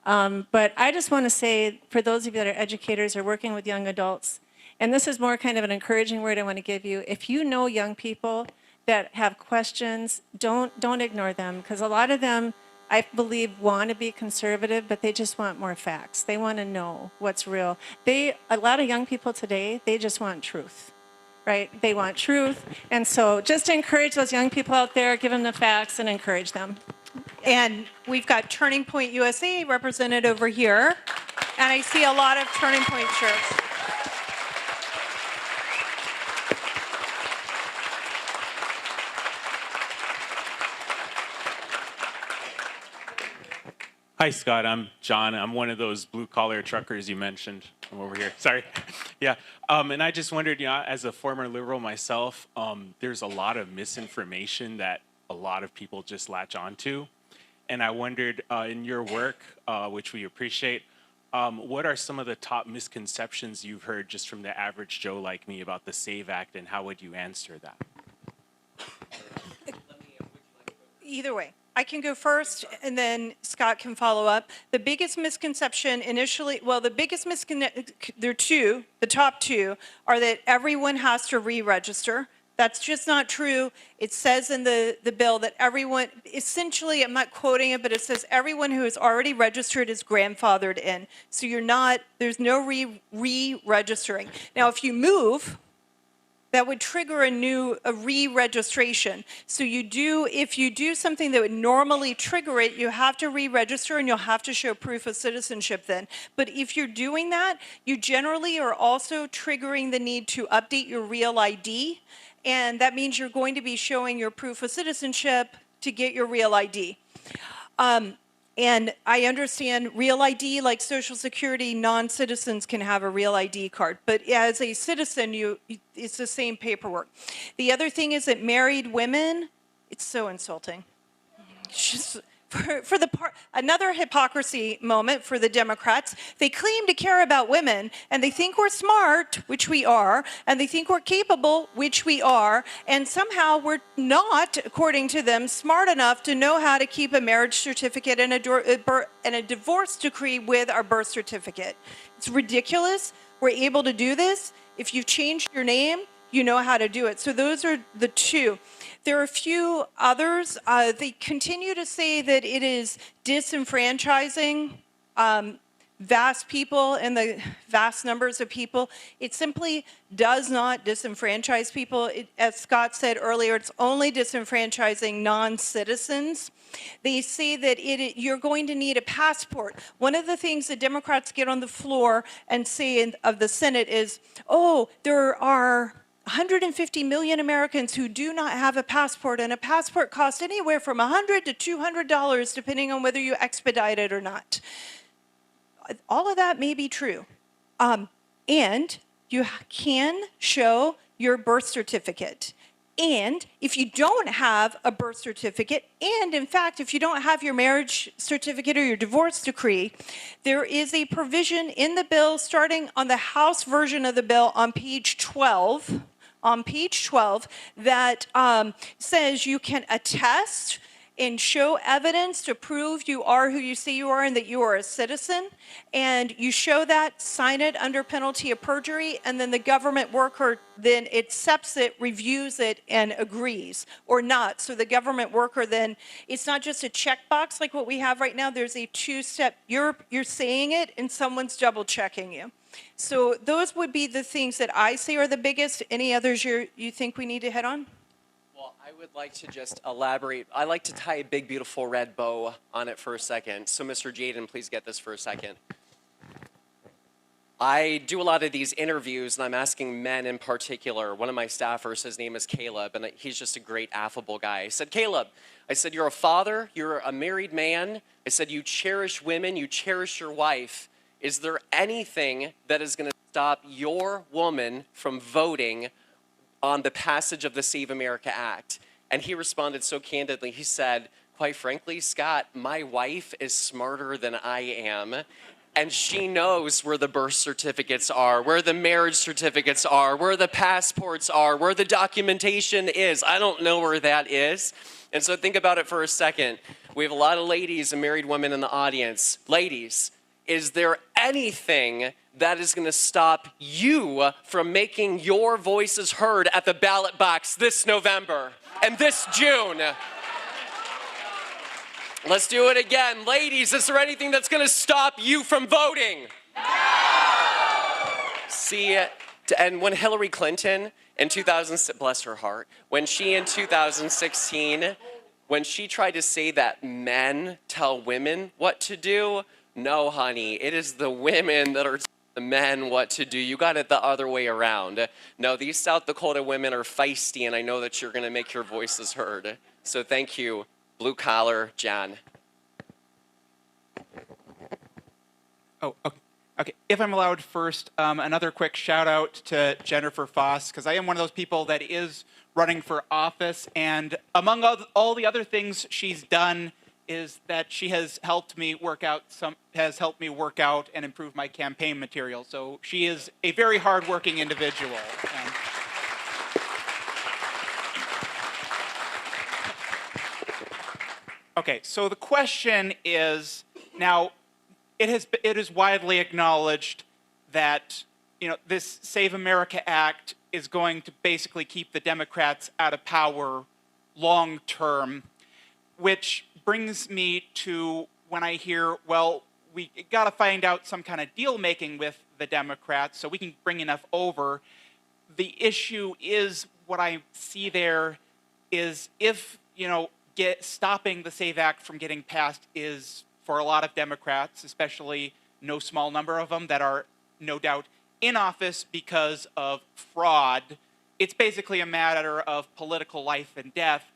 But I just want to say, for those of you that are educators or working with young adults, and this is more kind of an encouraging word I want to give you, if you know young people that have questions, don't ignore them, because a lot of them, I believe, want to be conservative, but they just want more facts. They want to know what's real. A lot of young people today, they just want truth, right? They want truth. And so just encourage those young people out there, give them the facts and encourage them. And we've got Turning Point USA represented over here. And I see a lot of Turning Point shirts. Hi, Scott. I'm John. I'm one of those blue-collar truckers you mentioned. I'm over here. Sorry. Yeah. And I just wondered, as a former liberal myself, there's a lot of misinformation that a lot of people just latch onto. And I wondered, in your work, which we appreciate, what are some of the top misconceptions you've heard just from the average Joe like me about the SAVE Act, and how would you answer that? Either way. I can go first, and then Scott can follow up. The biggest misconception initially, well, there are two, the top two, are that everyone has to re-register. That's just not true. It says in the bill that everyone, essentially, I'm not quoting it, but it says everyone who is already registered is grandfathered in. So there's no re-registering. Now, if you move, that would trigger a re-registration. So if you do something that would normally trigger it, you have to re-register and you'll have to show proof of citizenship then. But if you're doing that, you generally are also triggering the need to update your real ID. And that means you're going to be showing your proof of citizenship to get your real ID. And I understand real ID, like Social Security, non-citizens can have a real ID card. But as a citizen, it's the same paperwork. The other thing is that married women, it's so insulting. It's just, another hypocrisy moment for the Democrats. They claim to care about women, and they think we're smart, which we are, and they think we're capable, which we are, and somehow we're not, according to them, smart enough to know how to keep a marriage certificate and a divorce decree with our birth certificate. It's ridiculous. We're able to do this. If you've changed your name, you know how to do it. So those are the two. There are a few others. They continue to say that it is disenfranchising vast people and the vast numbers of people. It simply does not disenfranchise people. As Scott said earlier, it's only disenfranchising non-citizens. They say that you're going to need a passport. One of the things the Democrats get on the floor and say of the Senate is, oh, there are 150 million Americans who do not have a passport, and a passport costs anywhere from $100 to $200 depending on whether you expedite it or not. All of that may be true. And you can show your birth certificate. And if you don't have a birth certificate, and in fact, if you don't have your marriage certificate or your divorce decree, there is a provision in the bill starting on the House version of the bill on page 12, that says you can attest and show evidence to prove you are who you say you are and that you are a citizen. And you show that, sign it under penalty of perjury, and then the government worker then accepts it, reviews it, and agrees or not. So the government worker then, it's not just a checkbox like what we have right now. There's a two-step, you're saying it and someone's double checking you. So those would be the things that I say are the biggest. Any others you think we need to hit on? Well, I would like to just elaborate. I like to tie a big, beautiful red bow on it for a second. So, Mr. Jaden, please get this for a second. I do a lot of these interviews, and I'm asking men in particular. One of my staffers, his name is Caleb, and he's just a great, affable guy. I said, Caleb, I said, you're a father, you're a married man. I said, you cherish women, you cherish your wife. Is there anything that is going to stop your woman from voting on the passage of the Save America Act? And he responded so candidly. He said, quite frankly, Scott, my wife is smarter than I am. And she knows where the birth certificates are, where the marriage certificates are, where the passports are, where the documentation is. I don't know where that is. And so think about it for a second. We have a lot of ladies and married women in the audience. Ladies, is there anything that is going to stop you from making your voices heard at the ballot box this November and this June? Let's do it again. Ladies, is there anything that's going to stop you from voting? No! See, and when Hillary Clinton in 2000, bless her heart, when she in 2016, when she tried to say that men tell women what to do, no, honey, it is the women that are telling the men what to do. You got it the other way around. No, these South Dakota women are feisty, and I know that you're going to make your voices heard. So thank you. Blue collar, John. Oh, okay. If I'm allowed first, another quick shout out to Jennifer Foss, because I am one of those people that is running for office, and among all the other things she's done is that she has helped me work out and improve my campaign material. So she is a very hardworking individual. Okay, so the question is, now it is widely acknowledged that this Save America Act is going to basically keep the Democrats out of power long term, which brings me to when I hear, well, we got to find out some kind of deal making with the Democrats so we can bring enough over. The issue is, what I see there is, if stopping the SAVE Act from getting passed is, for a lot of Democrats, especially no small number of them that are no doubt in office because of fraud, it's basically a matter of political life and death.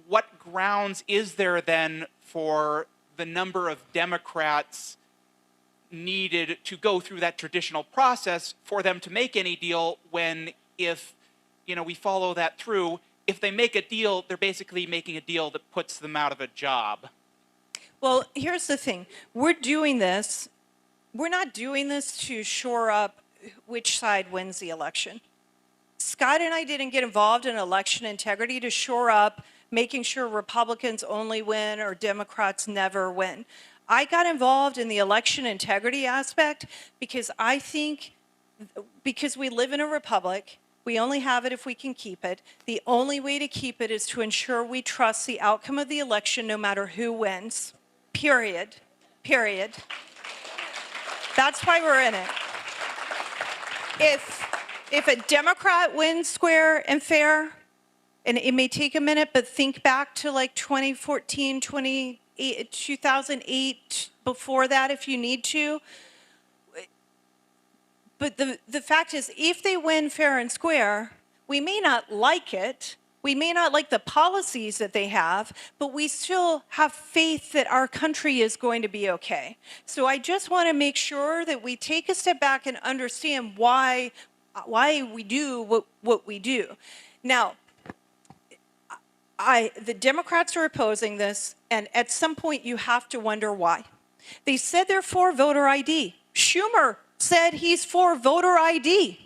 What grounds is there then for the number of Democrats needed to go through that traditional process for them to make any deal, when, if we follow that through, if they make a deal, they're basically making a deal that puts them out of a job? Well, here's the thing. We're doing this. We're not doing this to shore up which side wins the election. Scott and I didn't get involved in election integrity to shore up making sure Republicans only win or Democrats never win. I got involved in the election integrity aspect because I think, because we live in a republic, we only have it if we can keep it. The only way to keep it is to ensure we trust the outcome of the election no matter who wins. Period. Period. That's why we're in it. If a Democrat wins square and fair, and it may take a minute, but think back to like 2014, 2008, before that if you need to. But the fact is, if they win fair and square, we may not like it. We may not like the policies that they have, but we still have faith that our country is going to be okay. So I just want to make sure that we take a step back and understand why we do what we do. Now, the Democrats are opposing this, and at some point you have to wonder why. They said they're for voter ID. Schumer said he's for voter ID.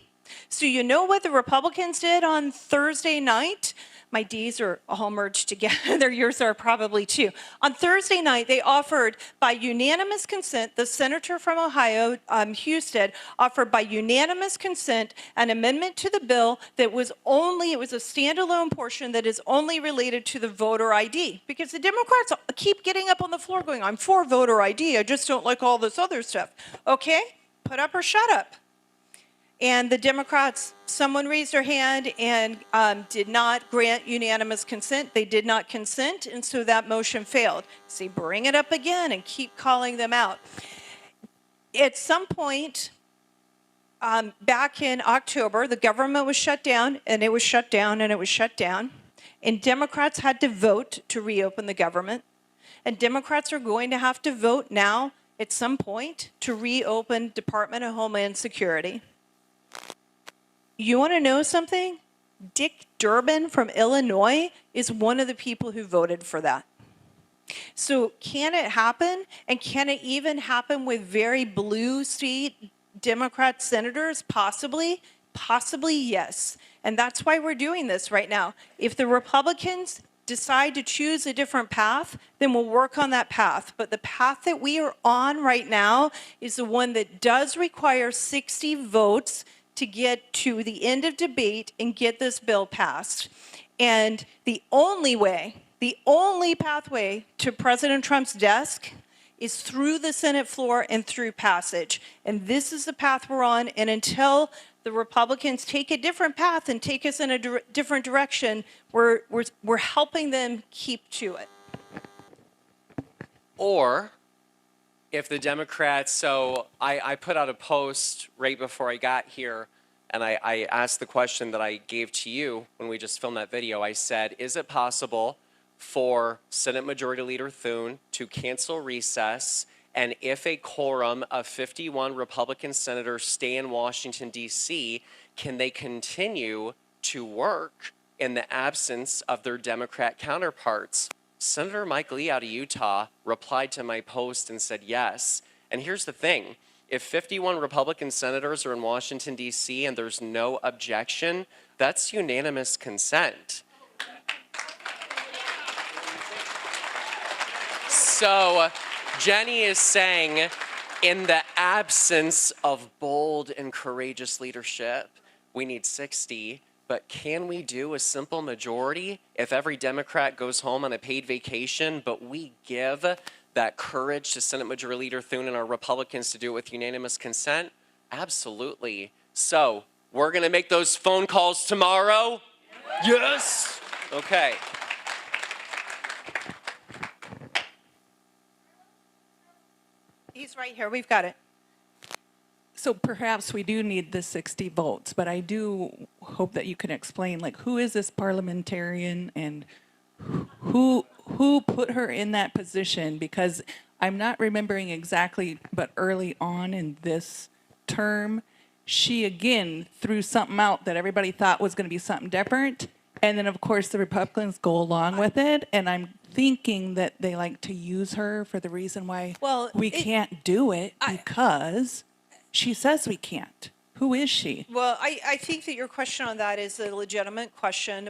So you know what the Republicans did on Thursday night? My D's are all merged together. Yours are probably too. On Thursday night, they offered by unanimous consent, the senator from Ohio, Husted, offered by unanimous consent an amendment to the bill that was only, it was a standalone portion that is only related to the voter ID. Because the Democrats keep getting up on the floor going, I'm for voter ID, I just don't like all this other stuff. Okay, put up or shut up. And the Democrats, someone raised their hand and did not grant unanimous consent. They did not consent, and so that motion failed. See, bring it up again and keep calling them out. At some point, back in October, the government was shut down, and it was shut down, and it was shut down. And Democrats had to vote to reopen the government. And Democrats are going to have to vote now at some point to reopen Department of Homeland Security. You want to know something? Dick Durbin from Illinois is one of the people who voted for that. So can it happen? And can it even happen with very blue state Democrat senators? Possibly. Possibly, yes. And that's why we're doing this right now. If the Republicans decide to choose a different path, then we'll work on that path. But the path that we are on right now is the one that does require 60 votes to get to the end of debate and get this bill passed. And the only way, the only pathway to President Trump's desk is through the Senate floor and through passage. And this is the path we're on. And until the Republicans take a different path and take us in a different direction, we're helping them keep to it. Or if the Democrats, so I put out a post right before I got here, and I asked the question that I gave to you when we just filmed that video. I said, is it possible for Senate Majority Leader Thune to cancel recess, and if a quorum of 51 Republican senators stay in Washington, D.C., can they continue to work in the absence of their Democrat counterparts? Senator Mike Lee out of Utah replied to my post and said yes. And here's the thing. If 51 Republican senators are in Washington, D.C., and there's no objection, that's unanimous consent. So Jenny is saying, in the absence of bold and courageous leadership, we need 60. But can we do a simple majority if every Democrat goes home on a paid vacation, but we give that courage to Senate Majority Leader Thune and our Republicans to do it with unanimous consent? Absolutely. So we're going to make those phone calls tomorrow? Yes. Okay. He's right here. We've got it. So perhaps we do need the 60 votes, but I do hope that you can explain, like, who is this parliamentarian and who put her in that position? Because I'm not remembering exactly, but early on in this term, she again threw something out that everybody thought was going to be something different. And then, of course, the Republicans go along with it. And I'm thinking that they like to use her for the reason why we can't do it, because she says we can't. Who is she? Well, I think that your question on that is a legitimate question.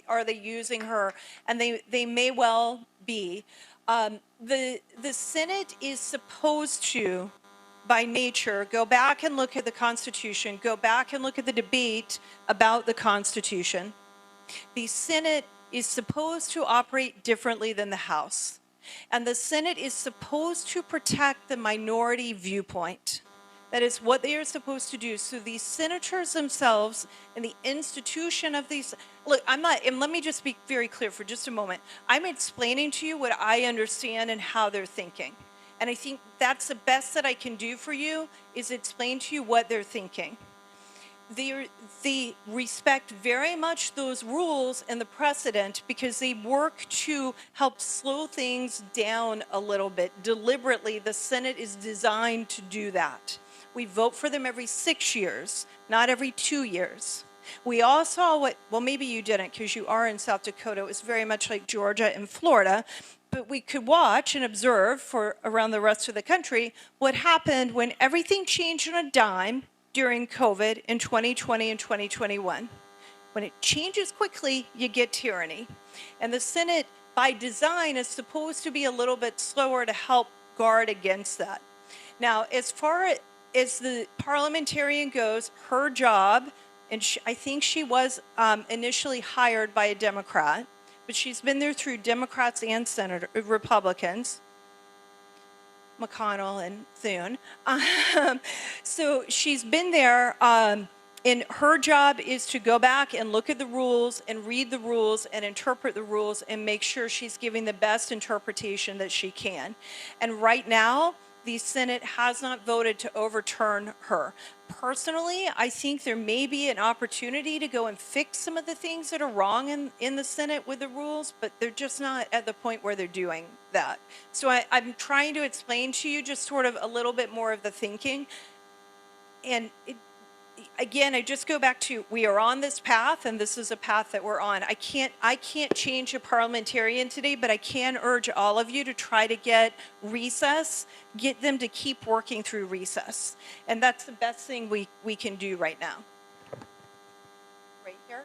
Are they using her? And they may well be. The Senate is supposed to, by nature, go back and look at the Constitution, go back and look at the debate about the Constitution. The Senate is supposed to operate differently than the House. And the Senate is supposed to protect the minority viewpoint. That is what they are supposed to do. So these senators themselves and the institution of these, look, I'm not, and let me just be very clear for just a moment. I'm explaining to you what I understand and how they're thinking. And I think that's the best that I can do for you, is explain to you what they're thinking. They respect very much those rules and the precedent, because they work to help slow things down a little bit. Deliberately, the Senate is designed to do that. We vote for them every 6 years, not every 2 years. We all saw what, well, maybe you didn't because you are in South Dakota. It was very much like Georgia and Florida. But we could watch and observe for around the rest of the country what happened when everything changed on a dime during COVID in 2020 and 2021. When it changes quickly, you get tyranny. And the Senate, by design, is supposed to be a little bit slower to help guard against that. Now, as far as the parliamentarian goes, her job, and I think she was initially hired by a Democrat, but she's been there through Democrats and Republicans, McConnell and Thune. So she's been there, and her job is to go back and look at the rules and read the rules and interpret the rules and make sure she's giving the best interpretation that she can. And right now, the Senate has not voted to overturn her. Personally, I think there may be an opportunity to go and fix some of the things that are wrong in the Senate with the rules, but they're just not at the point where they're doing that. So I'm trying to explain to you just sort of a little bit more of the thinking. And again, I just go back to, we are on this path, and this is a path that we're on. I can't change a parliamentarian today, but I can urge all of you to try to get recess, get them to keep working through recess. And that's the best thing we can do right now. Right here?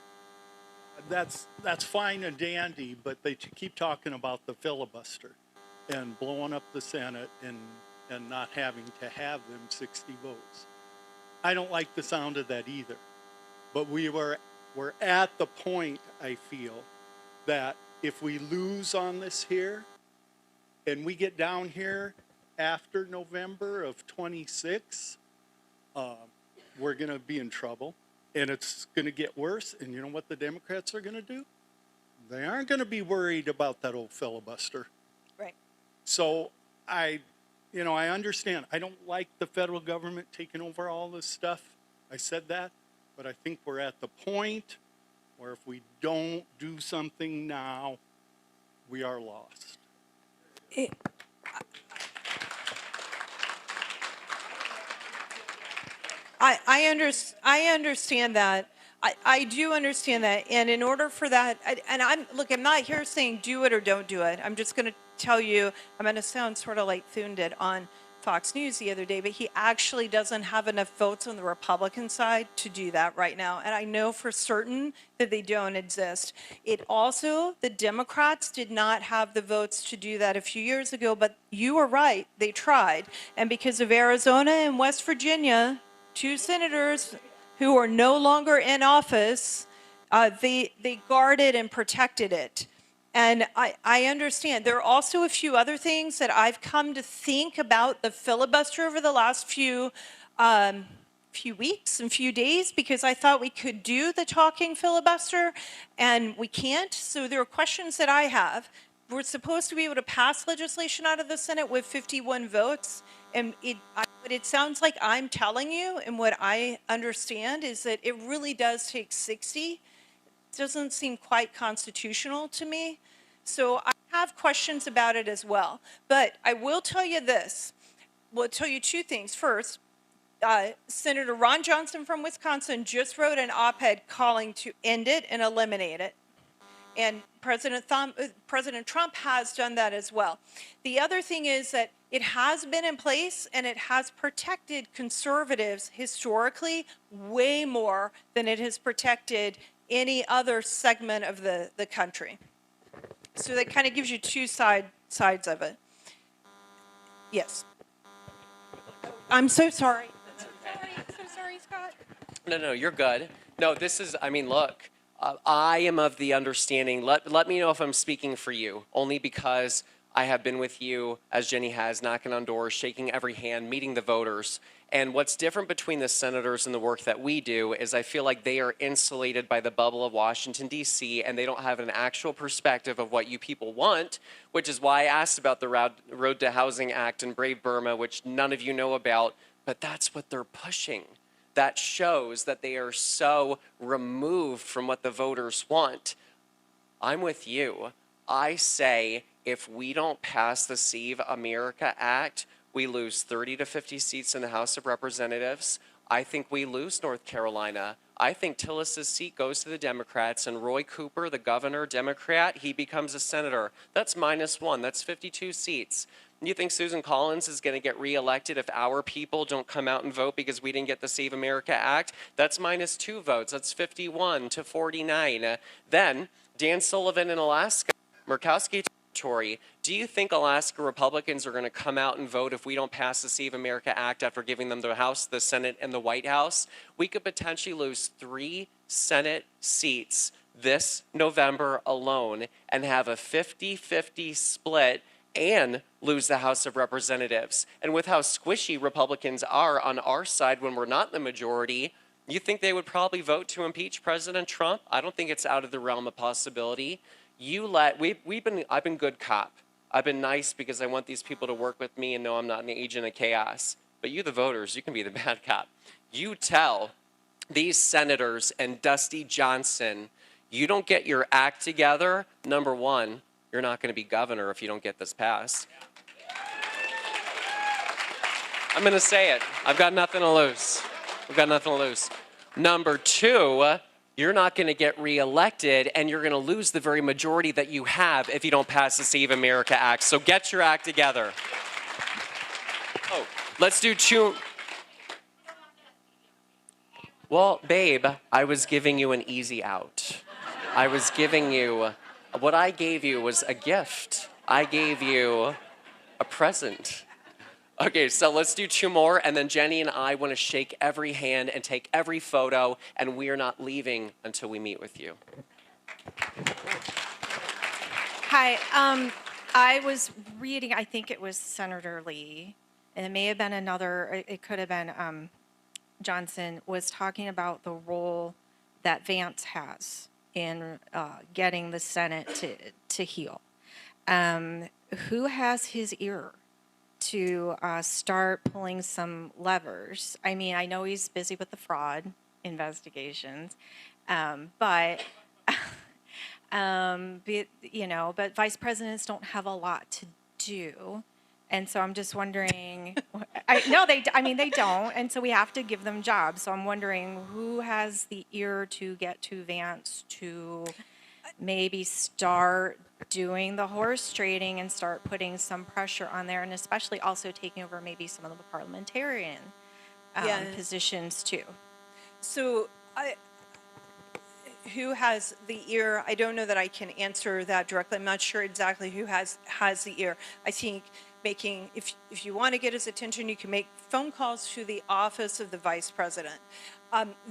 That's fine and dandy, but they keep talking about the filibuster and blowing up the Senate and not having to have them 60 votes. I don't like the sound of that either. But we're at the point, I feel, that if we lose on this here and we get down here after November of 26, we're going to be in trouble. And it's going to get worse. And you know what the Democrats are going to do? They aren't going to be worried about that old filibuster. Right. So I understand. I don't like the federal government taking over all this stuff. I said that. But I think we're at the point where if we don't do something now, we are lost. I understand that. I do understand that. And in order for that, I'm not here saying do it or don't do it. I'm just going to tell you, I'm going to sound sort of like Thune did on Fox News the other day, but he actually doesn't have enough votes on the Republican side to do that right now. And I know for certain that they don't exist. The Democrats did not have the votes to do that a few years ago, but you were right, they tried. And because of Arizona and West Virginia, 2 senators who are no longer in office, they guarded and protected it. And I understand. There are also a few other things that I've come to think about the filibuster over the last few weeks and few days, because I thought we could do the talking filibuster, and we can't. So there are questions that I have. We're supposed to be able to pass legislation out of the Senate with 51 votes, and what it sounds like I'm telling you, and what I understand, is that it really does take 60. Doesn't seem quite constitutional to me. So I have questions about it as well. But I will tell you this. We'll tell you 2 things. First, Senator Ron Johnson from Wisconsin just wrote an op-ed calling to end it and eliminate it. And President Trump has done that as well. The other thing is that it has been in place, and it has protected conservatives historically way more than it has protected any other segment of the country. So that kind of gives you 2 sides of it. Yes. I'm so sorry. I'm so sorry, Scott. No, you're good. No, this is, look, I am of the understanding, let me know if I'm speaking for you, only because I have been with you, as Jenny has, knocking on doors, shaking every hand, meeting the voters. And what's different between the senators and the work that we do is I feel like they are insulated by the bubble of Washington, D.C., and they don't have an actual perspective of what you people want, which is why I asked about the Road to Housing Act and Brave Burma, which none of you know about, but that's what they're pushing. That shows that they are so removed from what the voters want. I'm with you. I say if we don't pass the Save America Act, we lose 30 to 50 seats in the House of Representatives. I think we lose North Carolina. I think Tillis's seat goes to the Democrats, and Roy Cooper, the governor, Democrat, he becomes a senator. That's -1. That's 52 seats. You think Susan Collins is going to get reelected if our people don't come out and vote because we didn't get the Save America Act? That's -2 votes. That's 51 to 49. Then Dan Sullivan in Alaska, Murkowski territory. Do you think Alaska Republicans are going to come out and vote if we don't pass the Save America Act after giving them the House, the Senate, and the White House? We could potentially lose 3 Senate seats this November alone and have a 50-50 split and lose the House of Representatives. And with how squishy Republicans are on our side when we're not the majority, you think they would probably vote to impeach President Trump? I don't think it's out of the realm of possibility. I've been good cop. I've been nice because I want these people to work with me and know I'm not an agent of chaos. But you, the voters, you can be the bad cop. You tell these senators and Dusty Johnson, you don't get your act together, number one, you're not going to be governor if you don't get this passed. I'm going to say it. I've got nothing to lose. We've got nothing to lose. Number two, you're not going to get reelected, and you're going to lose the very majority that you have if you don't pass the Save America Act. So get your act together. Oh, let's do two. Well, babe, I was giving you an easy out. I was giving you, what I gave you was a gift. I gave you a present. Okay, so let's do two more, and then Jenny and I want to shake every hand and take every photo, and we are not leaving until we meet with you. Hi, I was reading, I think it was Senator Lee, and it may have been another, it could have been Johnson, was talking about the role that Vance has in getting the Senate to heal. Who has his ear to start pulling some levers? I mean, I know he's busy with the fraud investigations, but but vice presidents don't have a lot to do, and so I'm just wondering. They don't, and so we have to give them jobs. So I'm wondering who has the ear to get to Vance to maybe start doing the horse trading and start putting some pressure on there, and especially also taking over maybe some of the parliamentarian positions too. So who has the ear? I don't know that I can answer that directly. I'm not sure exactly who has the ear. I think if you want to get his attention, you can make phone calls to the office of the vice president.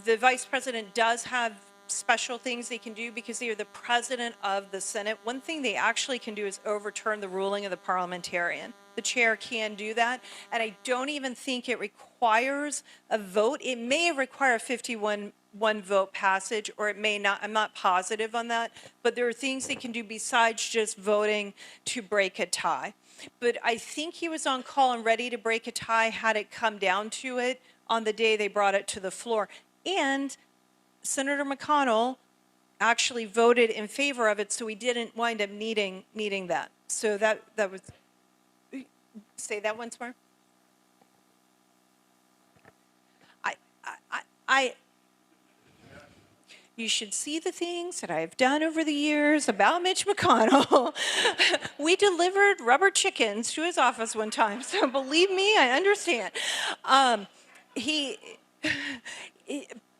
The vice president does have special things they can do because they are the president of the Senate. One thing they actually can do is overturn the ruling of the parliamentarian. The chair can do that, and I don't even think it requires a vote. It may require a 51 vote passage, or it may not. I'm not positive on that, but there are things they can do besides just voting to break a tie. But I think he was on call and ready to break a tie had it come down to it on the day they brought it to the floor. And Senator McConnell actually voted in favor of it, so we didn't wind up needing that. So that was. Say that once more. You should see the things that I've done over the years about Mitch McConnell. We delivered rubber chickens to his office one time, so believe me, I understand.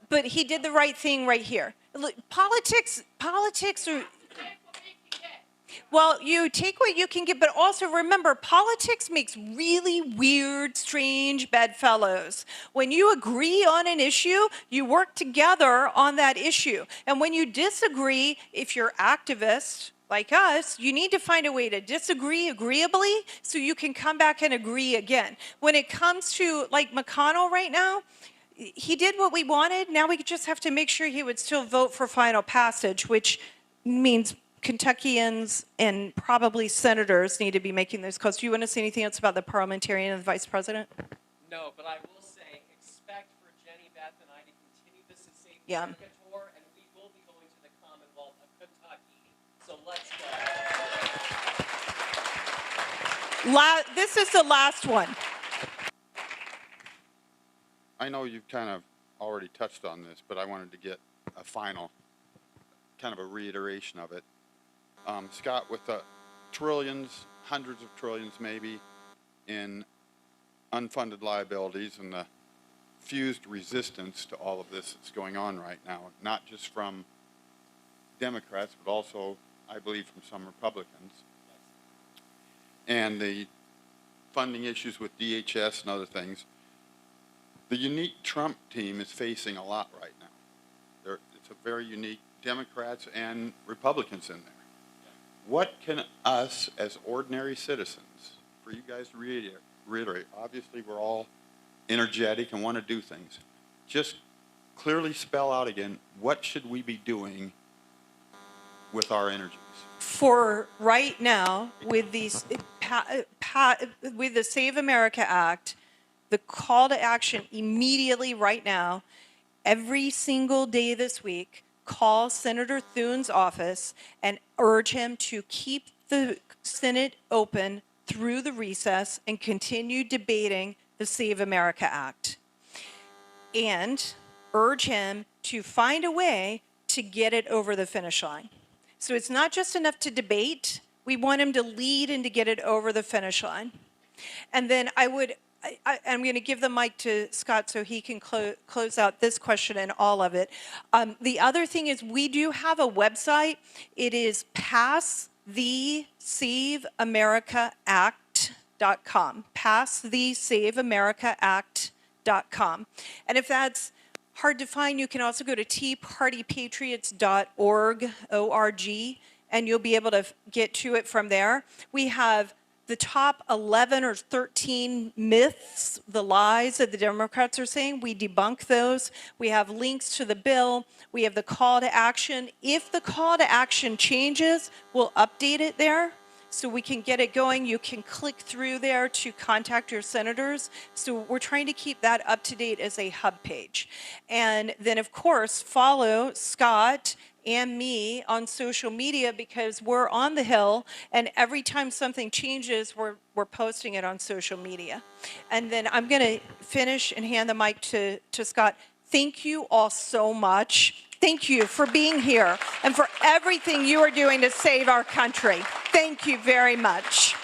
But he did the right thing right here. Look, politics are. Well, you take what you can get, but also remember, politics makes really weird, strange bedfellows. When you agree on an issue, you work together on that issue. And when you disagree, if you're activists like us, you need to find a way to disagree agreeably so you can come back and agree again. When it comes to, like, McConnell right now, he did what we wanted. Now we just have to make sure he would still vote for final passage, which means Kentuckians and probably senators need to be making those calls. Do you want to say anything else about the parliamentarian and the vice president? No, but I will say, expect for Jenny, Beth, and I to continue this Save Yeah. America tour, and we will be going to the Commonwealth of Kentucky. So let's go. This is the last one. I know you've kind of already touched on this, but I wanted to get a final, kind of a reiteration of it. Scott, with the trillions, hundreds of trillions maybe, in unfunded liabilities and the fused resistance to all of this that's going on right now, not just from Democrats, but also, I believe, from some Republicans, and the funding issues with DHS and other things, the unique Trump team is facing a lot right now. It's a very unique Democrats and Republicans in there. What can us as ordinary citizens, for you guys to reiterate, obviously we're all energetic and want to do things, just clearly spell out again, what should we be doing with our energies? for right now with these with the Save America Act, the call to action immediately right now, every single day this week, call Senator Thune's office and urge him to keep the Senate open through the recess and continue debating the Save America Act. And urge him to find a way to get it over the finish line. So it's not just enough to debate. We want him to lead and to get it over the finish line. And then I'm going to give the mic to Scott so he can close out this question and all of it. The other thing is we do have a website. It is passthesaveamericaact.com. Passthesaveamericaact.com. And if that's hard to find, you can also go to teapartypatriots.org, O-R-G, and you'll be able to get to it from there. We have the top 11 or 13 myths, the lies that the Democrats are saying. We debunk those. We have links to the bill. We have the call to action. If the call to action changes, we'll update it there so we can get it going. You can click through there to contact your senators. So we're trying to keep that up to date as a hub page. And then, of course, follow Scott and me on social media because we're on the Hill, and every time something changes, we're posting it on social media. And then I'm going to finish and hand the mic to Scott. Thank you all so much. Thank you for being here and for everything you are doing to save our country. Thank you very much.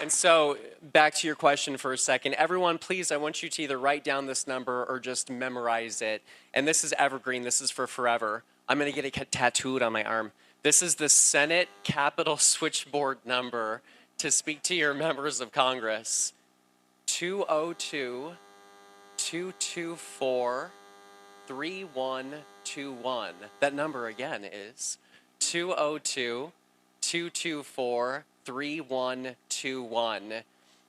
And so, back to your question for a second. Everyone, please, I want you to either write down this number or just memorize it. And this is evergreen. This is for forever. I'm going to get it tattooed on my arm. This is the Senate Capitol switchboard number to speak to your members of Congress. 202-224-3121. That number again is 202-224-3121.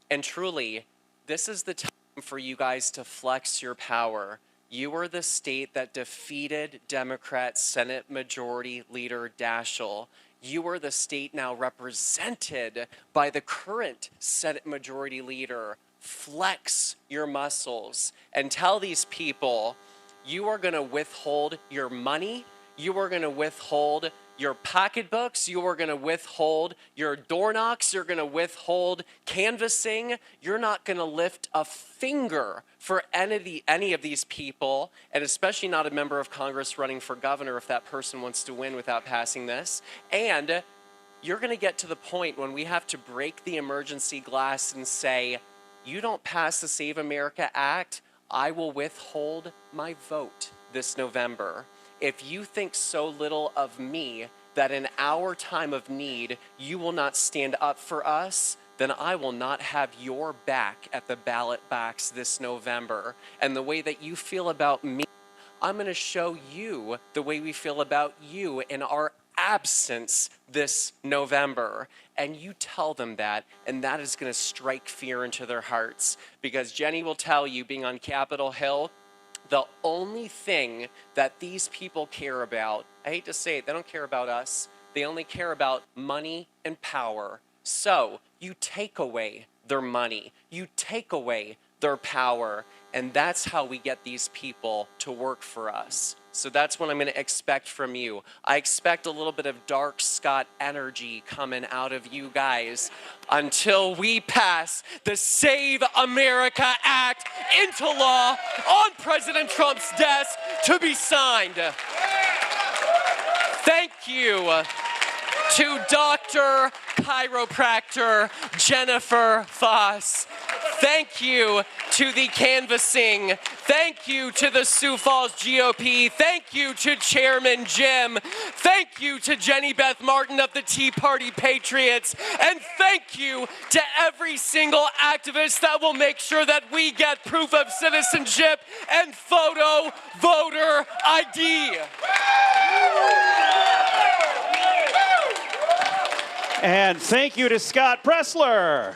And truly, this is the time for you guys to flex your power. You are the state that defeated Democrat Senate Majority Leader Daschle. You are the state now represented by the current Senate Majority Leader. Flex your muscles and tell these people you are going to withhold your money, you are going to withhold your pocketbooks, you are going to withhold your door knocks, you're going to withhold canvassing, you're not going to lift a finger for any of these people, and especially not a member of Congress running for governor if that person wants to win without passing this. And you're going to get to the point when we have to break the emergency glass and say, you don't pass the Save America Act, I will withhold my vote this November. If you think so little of me that in our time of need you will not stand up for us, then I will not have your back at the ballot box this November. And the way that you feel about me, I'm going to show you the way we feel about you in our absence this November. And you tell them that, and that is going to strike fear into their hearts. Because Jenny will tell you, being on Capitol Hill, the only thing that these people care about, I hate to say it, they don't care about us. They only care about money and power. So you take away their money, you take away their power, and that's how we get these people to work for us. So that's what I'm going to expect from you. I expect a little bit of dark Scott energy coming out of you guys until we pass the Save America Act into law on President Trump's desk to be signed. Thank you to Dr. Chiropractor Jennifer Foss. Thank you to the canvassing. Thank you to the Sioux Falls GOP. Thank you to Chairman Jim. Thank you to Jenny Beth Martin of the Tea Party Patriots. And thank you to every single activist that will make sure that we get proof of citizenship and photo voter ID. And thank you to Scott Presler.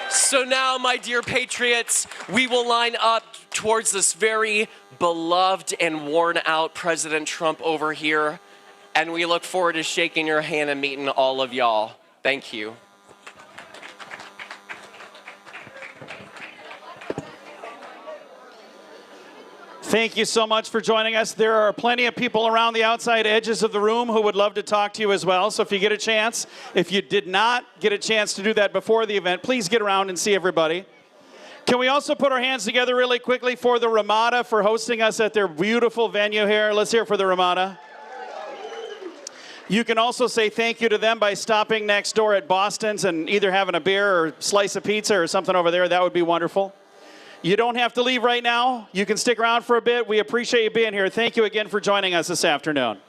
So now, my dear patriots, we will line up towards this very beloved and worn out President Trump over here. And we look forward to shaking your hand and meeting all of y'all. Thank you. Thank you so much for joining us. There are plenty of people around the outside edges of the room who would love to talk to you as well. So if you get a chance, if you did not get a chance to do that before the event, please get around and see everybody. Can we also put our hands together really quickly for the Ramada for hosting us at their beautiful venue here? Let's hear it for the Ramada. You can also say thank you to them by stopping next door at Boston's and either having a beer or slice of pizza or something over there. That would be wonderful. You don't have to leave right now. You can stick around for a bit. We appreciate you being here. Thank you again for joining us this afternoon.